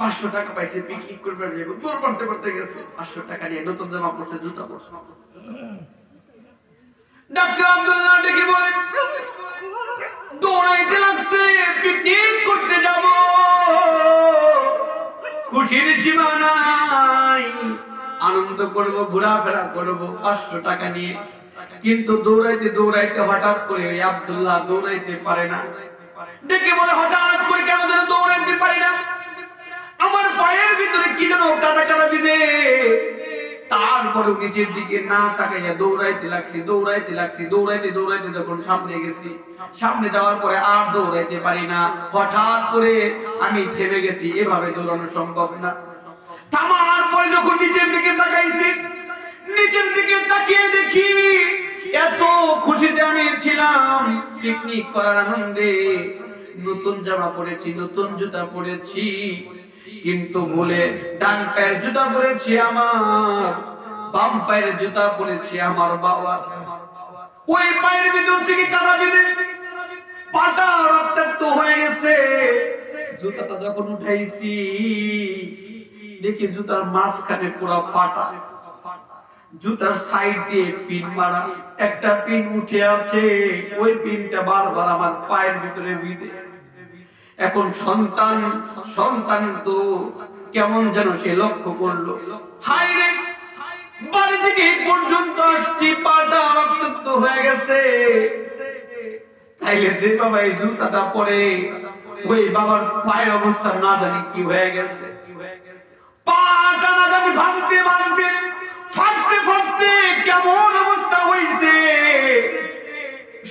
A: 500 টাকা পাইছে, পিকনিক করবে যাবে, দৌড় করতে করতে গেছে। 500 টাকা নিয়ে নতুন জামা পরছে, জুতা পরছে। ডাক্তার আব্দুল্লাহ ডেকে বলে, দৌড়াইতে লাগছে, পিকনিক করতে যাব, খুশির সীমা নাই, আনন্দ করব, ঘোরাফেরা করব 500 টাকা নিয়ে। কিন্তু দৌড়াইতে দৌড়াইতে হঠাৎ করে ওই আব্দুল্লাহ দৌড়াইতে পারে না। ডেকে বলে, হঠাৎ করে কেন যেন দৌড়াইতে পারি না, আমার পায়ের ভিতরে কি যেন কাটা কাটা বিঁধে। তারপরে নিচের দিকে না তাকাইয়া দৌড়াইতে লাগছি, দৌড়াইতে লাগছি, দৌড়াইতে দৌড়াইতে যখন সামনে গেছি, সামনে যাওয়ার পরে আর দৌড়াইতে পারি না। হঠাৎ করে আমি থেমে গেছি, এভাবে দৌড়ানো সম্ভব না। থামার পরে যখন নিচের দিকে তাকাইছি, নিচের দিকে তাকিয়ে দেখি এত খুশিতে আমি ছিলাম, পিকনিক করার আনন্দে নতুন জামা পরেছি, নতুন জুতা পরেছি, কিন্তু ভুলে ডান পায়ের জুতা পরেছি আমার, বাম পায়ের জুতা পরেছি আমার বাবা। ওই পায়ের ভিতর থেকে কাটা বেঁধে পাটা রক্তাক্ত হয়ে গেছে। জুতাটা যখন উঠাইছি দেখি জুতার মাঝখানে পুরো ফাটা, জুতার সাইড দিয়ে পিন মারা, একটা পিন উঠে আছে, ওই পিনটা বারবার আমার পায়ের ভিতরে বিঁধে। এখন সন্তান সন্তান তো কেমন যেন সে লক্ষ্য করলো, হায় রে, বাড়ি থেকে পর্যন্ত আসছি, পাটা রক্তাক্ত হয়ে গেছে। তাইলে যে বাবা এই জুতাটা পরে, ওই বাবার পায়ের অবস্থা না জানি কি হয়ে গেছে। পাটা না জানি ভাঙতে ভাঙতে, ফাটতে ফাটতে কেমন অবস্থা হয়েছে।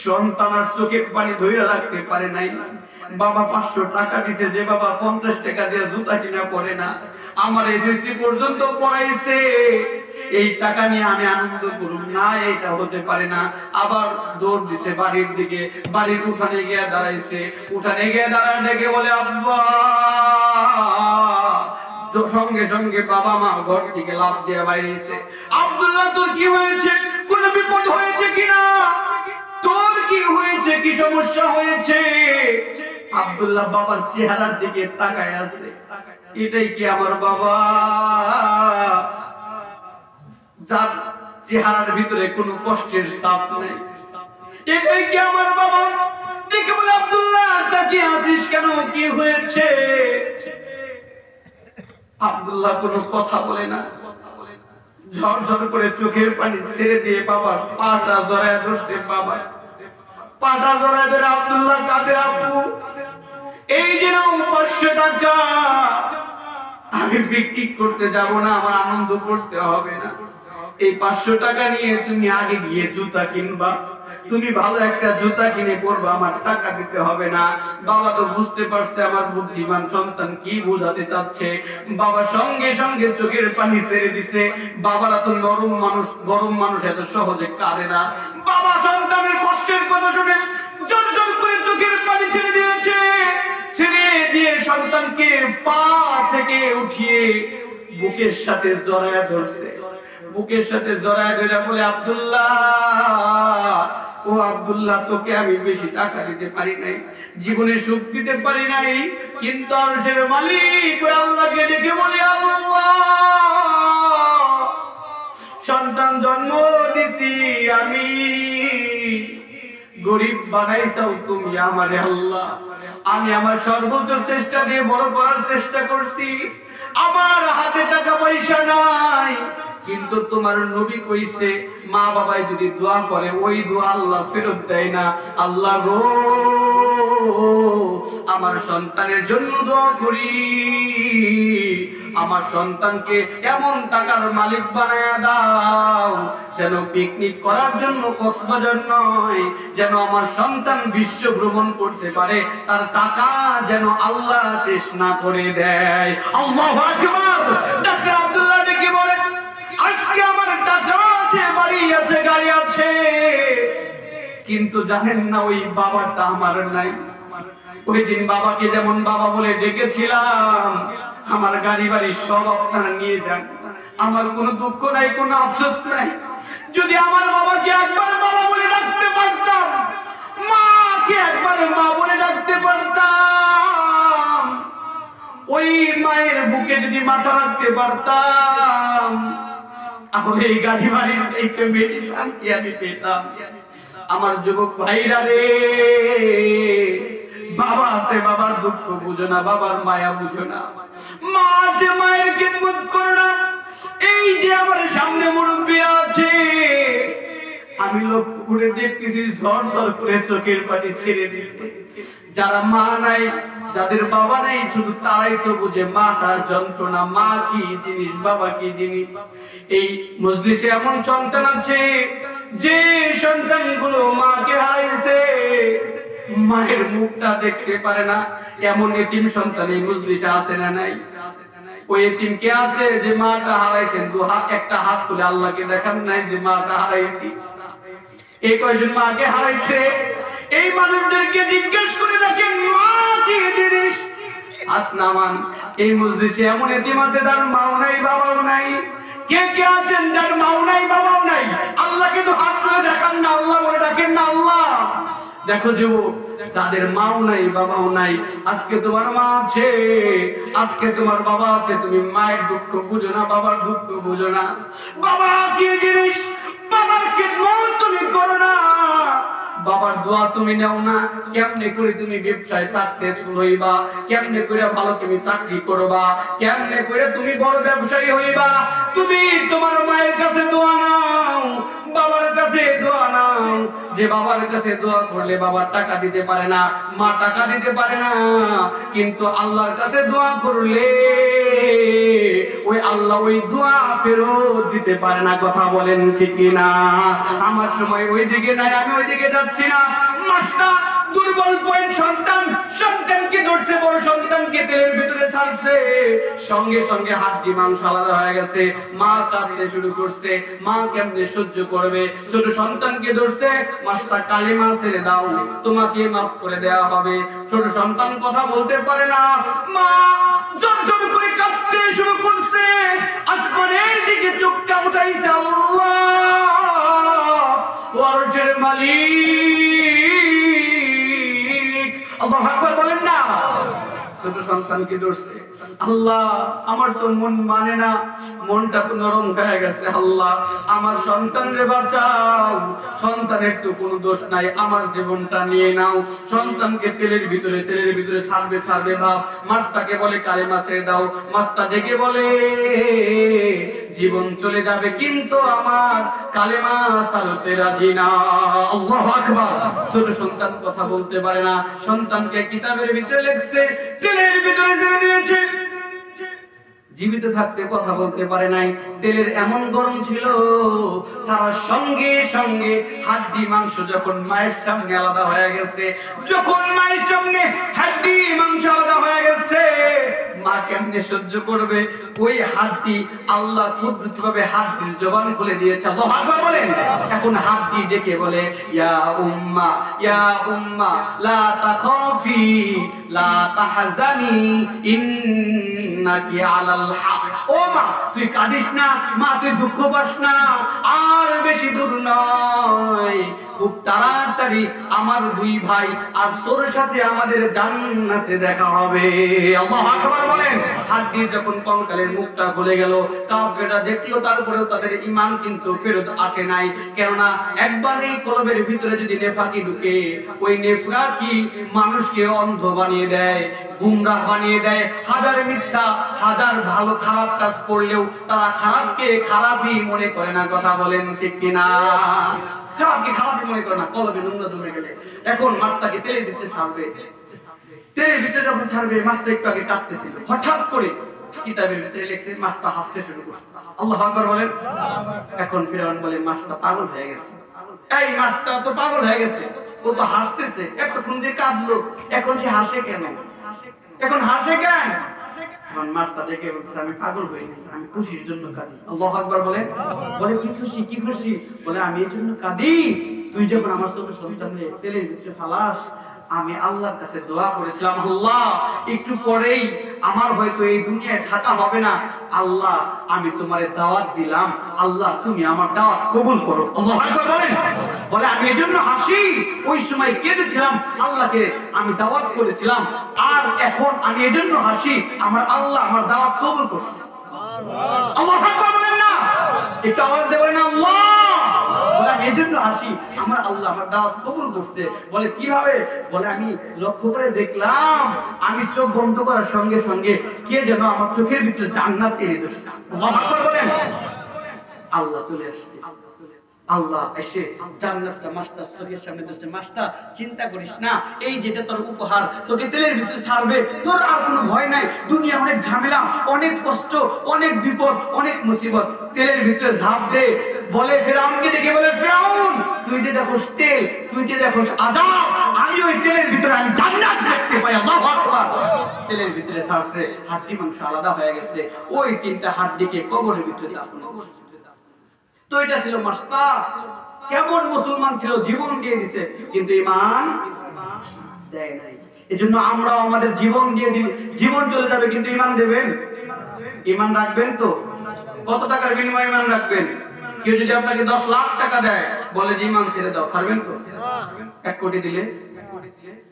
A: সন্তান আর চোখের পানি ধরে রাখতে পারে নাই। বাবা 500 টাকা দিছে, যে বাবা 50 টাকা দিয়ে জুতা কিনা পরে না, আমার এসএসসি পর্যন্ত পড়াইছে, এই টাকা নিয়ে আমি আনন্দ করুম না, এটা হতে পারে না। আবার দৌড় দিছে বাড়ির দিকে, বাড়ির উঠানে গিয়ে দাঁড়াইছে, উঠানে গিয়ে দাঁড়ায় ডেকে বলে আব্বা। সঙ্গে সঙ্গে বাবা মা ঘর থেকে লাফ দিয়ে বাইরেছে। আব্দুল্লাহ তোর কি হয়েছে, কোন বিপদ হয়েছে কিনা, তোর কি হয়েছে, কি সমস্যা হয়েছে? আব্দুল্লাহ বাবার চেহারার দিকে তাকায় আছে, এটাই কি আমার বাবা যার চেহারার ভিতরে কোনো কষ্টের ছাপ নেই? এটাই কি আমার বাবা? দেখে বলে আব্দুল্লাহ তাকিয়ে আছিস কেন, কি হয়েছে? আব্দুল্লাহ কোনো কথা বলে না, ঝরঝর করে চোখের পানি ছেড়ে দিয়ে বাবার পাটা জড়ায় ধরছে। বাবা পাটা জড়ায় ধরে আব্দুল্লাহ কাঁদে, আব্বু এই যে নাও 500 টাকা, আমি বিক্রি করতে যাব না, আমার আনন্দ করতে হবে না। এই 500 টাকা নিয়ে তুমি আগে গিয়ে জুতা কিনবা, তুমি ভালো একটা জুতা কিনে পরবা, আমার টাকা দিতে হবে না। বাবা তো বুঝতে পারছে আমার বুদ্ধিমান সন্তান কি বোঝাতে চাচ্ছে। বাবা সঙ্গে সঙ্গে চোখের পানি ছেড়ে দিছে। বাবারা তো নরম মানুষ, গরম মানুষ, এত সহজে কাঁদে না। বাবা সন্তানের কষ্টের কথা শুনে জল করে চোখের পানি ছেড়ে দিয়েছে। ছেড়ে দিয়ে সন্তানকে পা থেকে উঠিয়ে বুকের সাথে জড়ায় ধরছে। বুকের সাথে জড়ায় ধরে বলে আব্দুল্লাহ, ও আব্দুল্লাহ তোকে আমি বেশি টাকা দিতে পারি নাই, জীবনে সুখ দিতে পারি নাই, কিন্তু আরশের মালিক ওই আল্লাহকে ডেকে বলি আল্লাহ সন্তান জন্ম দিছি আমি, গরিব বানাইছাও তুমি আমারে আল্লাহ। আমি আমার সর্বোচ্চ চেষ্টা দিয়ে বড় করার চেষ্টা করছি, আমার হাতে টাকা পয়সা নাই, কিন্তু তোমার নবী কইছে মা বাবাই যদি দোয়া করে ওই দোয়া আল্লাহ ফেরত দেয় না। আল্লাহ গো আমার সন্তানের জন্য দোয়া করি, আমার সন্তানকে এমন টাকার মালিক বানায়া দাও যেন পিকনিক করার জন্য কক্সবাজার নয়, যেন আমার সন্তান বিশ্ব ভ্রমণ করতে পারে, তার টাকা যেন আল্লাহ শেষ না করে দেয়। আল্লাহু আকবার। ডাক্তার আব্দুল্লাহ ডেকে বলে আজকে আমার টাকা আছে, বাড়ি আছে, গাড়ি আছে, কিন্তু জানেন না ওই বাবাটা আমার নাই। ওই দিন বাবাকে যেমন বাবা বলে ডেকেছিলাম, আমার গাড়ি বাড়ি সব আপনারা নিয়ে যান, আমার কোনো দুঃখ নাই, কোনো আফসোস নাই। যদি আমার বাবাকে একবার বাবা বলে ডাকতে পারতাম, মাকে একবার মা বলে ডাকতে পারতাম, ওই মায়ের বুকে যদি মাথা রাখতে পারতাম, তাহলে এই গাড়ি বাড়ির থেকে বেশি শান্তি আমি পেতাম। আমার যুবক ভাইরা রে, বাবা আছে, বাবার দুঃখ বুঝো না, বাবার মায়া বুঝো না, মা যে মায়ের খেদমত করো না। এই যে আমার সামনে মুরব্বী আছে, আমি লক্ষ্য করে দেখতেছি ঝরঝর করে চোখের পানি ছেড়ে দিচ্ছে। যারা মা নাই, যাদের বাবা নাই, শুধু তারাই তো বুঝে মা তার যন্ত্রণা, মা কি জিনিস, বাবা কি জিনিস। এই মজলিসে এমন সন্তান আছে যে সন্তানগুলো মাকে হারাইছে, মায়ের মুখটা দেখতে পারে না, এমন এতিম সন্তান এই মজলিসে আছে না নাই? ওই এতিম কে আছে যে মাটা হারাইছেন? দু হাত, একটা হাত তুলে আল্লাহকে দেখান নাই যে মাটা হারাইছি। এই কয়জন মাকে হারাইছে? এই মানুষদেরকে জিজ্ঞেস করে দেখেন মা কি জিনিস। হাত নামান। এই মজলিসে এমন এতিম আছে যার মাও নাই, বাবাও নাই। কে কে আছেন যার মাও নাই, বাবাও নাই? আল্লাহকে তো হাত তুলে দেখান না, আল্লাহ বলে ডাকেন না আল্লাহ। দেখো যুবক, যাদের মাও নাই, বাবাও নাই, আজকে তোমার মা আছে, আজকে তোমার বাবা আছে, তুমি মায়ের দুঃখ বুঝো না, বাবার দুঃখ বুঝো না। বাবা কি জিনিস, বাবার খেদমত তুমি করো না, বাবার দোয়া তুমি নাও না। কেমনে করে তুমি ব্যবসায় সাকসেসফুল হইবা, কেমনে করে ভালো তুমি চাকরি করবা, কেমনে করে তুমি বড় ব্যবসায়ী হইবা? তুমি তোমার মায়ের কাছে দোয়া নাও, বাবার কাছে দোয়া নাও। যে বাবার কাছে দোয়া করলে বাবা টাকা দিতে পারে না, মা টাকা দিতে পারে না, কিন্তু আল্লাহর কাছে দোয়া করলে ওই আল্লাহ ওই দোয়া ফেরত দিতে পারে না। কথা বলেন ঠিক না? আমার সময় ওই দিকে নাই, আমি ওই দিকে যাচ্ছি না। মাছটা দুর্বল পয়েন্ট সন্তানকে ধরছে, বড় সন্তানকে তেলের ভিতরে ছাড়ছে, সঙ্গে সঙ্গে হাড্ডি মাংস আলাদা হয়ে গেছে। মা কাঁদতে শুরু করছে, মা কেমনে সহ্য করবে? ছোট সন্তানকে ধরছে, মাছটা কালেমা ছেড়ে দাও, তোমাকে মাফ করে দেওয়া হবে। ছোট সন্তান কথা বলতে পারে না, মা জোর করে কাঁদতে শুরু করছে, আসমানের দিকে চোখটা উঠাইছে। আল্লাহ আরশের মালিক, আল্লাহু আকবার বলেন না। ছোট সন্তানকে ধরছে, আল্লাহ আমার তো মন মানে না, মনটা তো নরম হয়ে গেছে, আল্লাহ আমার সন্তানরে বাঁচাও, সন্তানের তো কোনো দোষ নাই, আমার জীবনটা নিয়ে নাও। সন্তানকে তেলের ভিতরে ছাড়বে ভাব, মাছটাকে বলে কালেমা ছেড়ে দাও। মাছটা ডেকে বলে জীবন চলে যাবে কিন্তু আমার কালেমা ছাড়তে রাজি না। আল্লাহু আকবার। ছোট সন্তান কথা বলতে পারে না, সন্তানকে কিতাবের ভিতরে লিখছে, তেলের ভিতরে ছেড়ে দিয়েছে। জীবিত থাকতে কথা বলতে পারে নাই, তেলের এমন গরম ছিল, তার সঙ্গে সঙ্গে হাড্ডি মাংস যখন মায়ের সামনে আলাদা হয়ে গেছে, যখন মায়ের সামনে হাড্ডি মাংস আলাদা হয়ে গেছে, মা কেমনে সহ্য করবে? ওই হাড্ডি আল্লাহ কুদরতি ভাবে হাড্ডির জবান খুলে দিয়েছে। আল্লাহু আকবার বলেন। এখন হাড্ডি ডেকে বলে ইয়া উম্মা লা তাখাফি লা তাহজানি ইন্নাকি আলাল হক। ও মা তুই কাঁদিস না, মা তুই দুঃখ পাস না, আর বেশি দূর নয়, খুব তাড়াতাড়ি আমার দুই ভাই আর তোর সাথে আমাদের জান্নাতে দেখা হবে। আল্লাহু আকবার বলেন। হাড্ডির যখন কঙ্কালের মুখটা খুলে গেল, কাফেররা দেখলো, তারপরেও তাদের ঈমান কিন্তু ফেরত আসে নাই। কেননা একবার এই কলবের ভিতরে যদি নেফাকি ঢুকে, ওই নেফাকি মানুষকে অন্ধ বানিয়ে দেয়, গুমরাহ বানিয়ে দেয়। হাজার মিথ্যা, হাজার ভালো খারাপ কাজ করলেও তারা খারাপকে খারাপই মনে করে না। কথা বলেন ঠিক কিনা? খারাপকে খারাপই মনে করে না, কলবে নোংরা জমে গেলে। এখন মাছটাকে তেলের ভিতরে ছাড়বে, তেলের ভিতরে যখন ছাড়বে, মাছটা একটু আগে কাঁদতেছিল, হঠাৎ করে কিতাবের ভিতরে লিখছে মাছটা হাসতে শুরু করছে। আল্লাহু আকবার বলেন। এখন ফিরআউন বলে মাছটা পাগল হয়ে গেছে, এই মাছটা তো পাগল হয়ে গেছে, ও তো হাসতেছে, এতক্ষণ যে কাঁদলো, এখন সে হাসে কেন? এখন হাসে কেন? এখন মাছটা দেখে বলছে আমি পাগল হয়ে গেছি, আমি খুশির জন্য কাঁদি। আল্লাহু আকবার বলেন। বলে কি খুশি? কি খুশি? বলে আমি এই জন্য কাঁদি, তুই যখন আমার ছোট সন্তানকে তেলের ভিতরে ফালাস, আমি আল্লাহর কাছে দোয়া করেছিলাম, আল্লাহ একটু পরেই আমার হয়তো এই দুনিয়ায় থাকা হবে না, আল্লাহ আমি তোমারে দাওয়াত দিলাম, আল্লাহ তুমি আমার দাওয়াত কবুল করো। আল্লাহু আকবার বলেন। বলে আমি এজন্য হাসি, ওই সময় কেঁদেছিলাম, আল্লাহকে আমি দাওয়াত করেছিলাম, আর এখন আমি এজন্য হাসি, আমার আল্লাহ আমার দাওয়াত কবুল করছে। আল্লাহু আকবার বলেন না, একটু আওয়াজ দেবেন না আল্লাহ। আমি এজন্য হাসি, আমার আল্লাহ আমার দাওয়াত কবুল করছে। বলে কিভাবে? বলে আমি লক্ষ্য করে দেখলাম, আমি চোখ বন্ধ করার সঙ্গে সঙ্গে কে যেন আমার চোখের ভিতরে জান্নাত এনে দিচ্ছে। আল্লাহু আকবার বলেন। আল্লাহ চলে আসছে, আল্লাহ এসে জান্নাতটা মাছটা চোখের সামনে দিচ্ছে। মাছটা চিন্তা করিস না, এই যেটা তোর উপহার, তোকে তেলের ভিতরে ছাড়বে, তোর আর কোনো ভয় নাই। দুনিয়া অনেক ঝামেলা, অনেক কষ্ট, অনেক বিপদ, অনেক মুসিবত, তেলের ভিতরে ঝাঁপ দে। বলে ফিরআউনকে ডেকে বলে, ফিরআউন তুই যে দেখোস তেল, তুই যে দেখোস আযাব, আমি ওই তেলের ভিতরে আমি জান্নাত দেখতে পাই। আল্লাহু আকবার। তেলের ভিতরে ছাড়ছে, হাড্ডি মাংস আলাদা হয়ে গেছে, ওই তিনটা হাড্ডিকে কবরের ভিতরে দাফন করছে। তো এটা ছিল মাছটা। কেমন মুসলমান ছিল, জীবন দিয়ে দিছে, কিন্তু ঈমান দেয় নাই। এজন্য আমরা আমাদের জীবন দিয়ে দিলে জীবন চলে যাবে, কিন্তু ঈমান দেবেন? ঈমান রাখবেন তো? কত টাকার বিনিময়ে ঈমান রাখবেন? কেউ যদি আপনাকে 10 লাখ টাকা দেয়, বলে যে ঈমান ছেড়ে দাও, ছাড়বেন তো? 1 কোটি দিলে,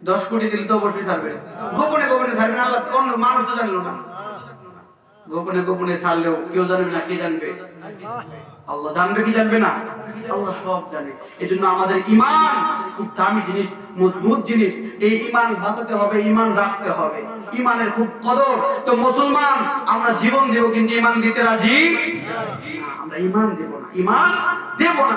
A: 10 কোটি দিলে তো অবশ্যই ছাড়বেন। গোপনে গোপনে ছাড়বেন, আল্লাহ অন্য মানুষ তো জানলো না। গোপনে গোপনে ছাড়লেও কেউ জানবে না, কে জানবে? আল্লাহ জানবে কি জানবে না? আল্লাহ সব জানে। এজন্য আমাদের ঈমান খুব দামি জিনিস, মজবুত জিনিস। এই ঈমান বাঁচাতে হবে, ঈমান রাখতে হবে, ঈমানের খুব কদর। তো মুসলমান আমরা জীবন দেব, কিন্তু ঈমান দিতে রাজি না। আমরা ঈমান দেব না, ঈমান দেব না।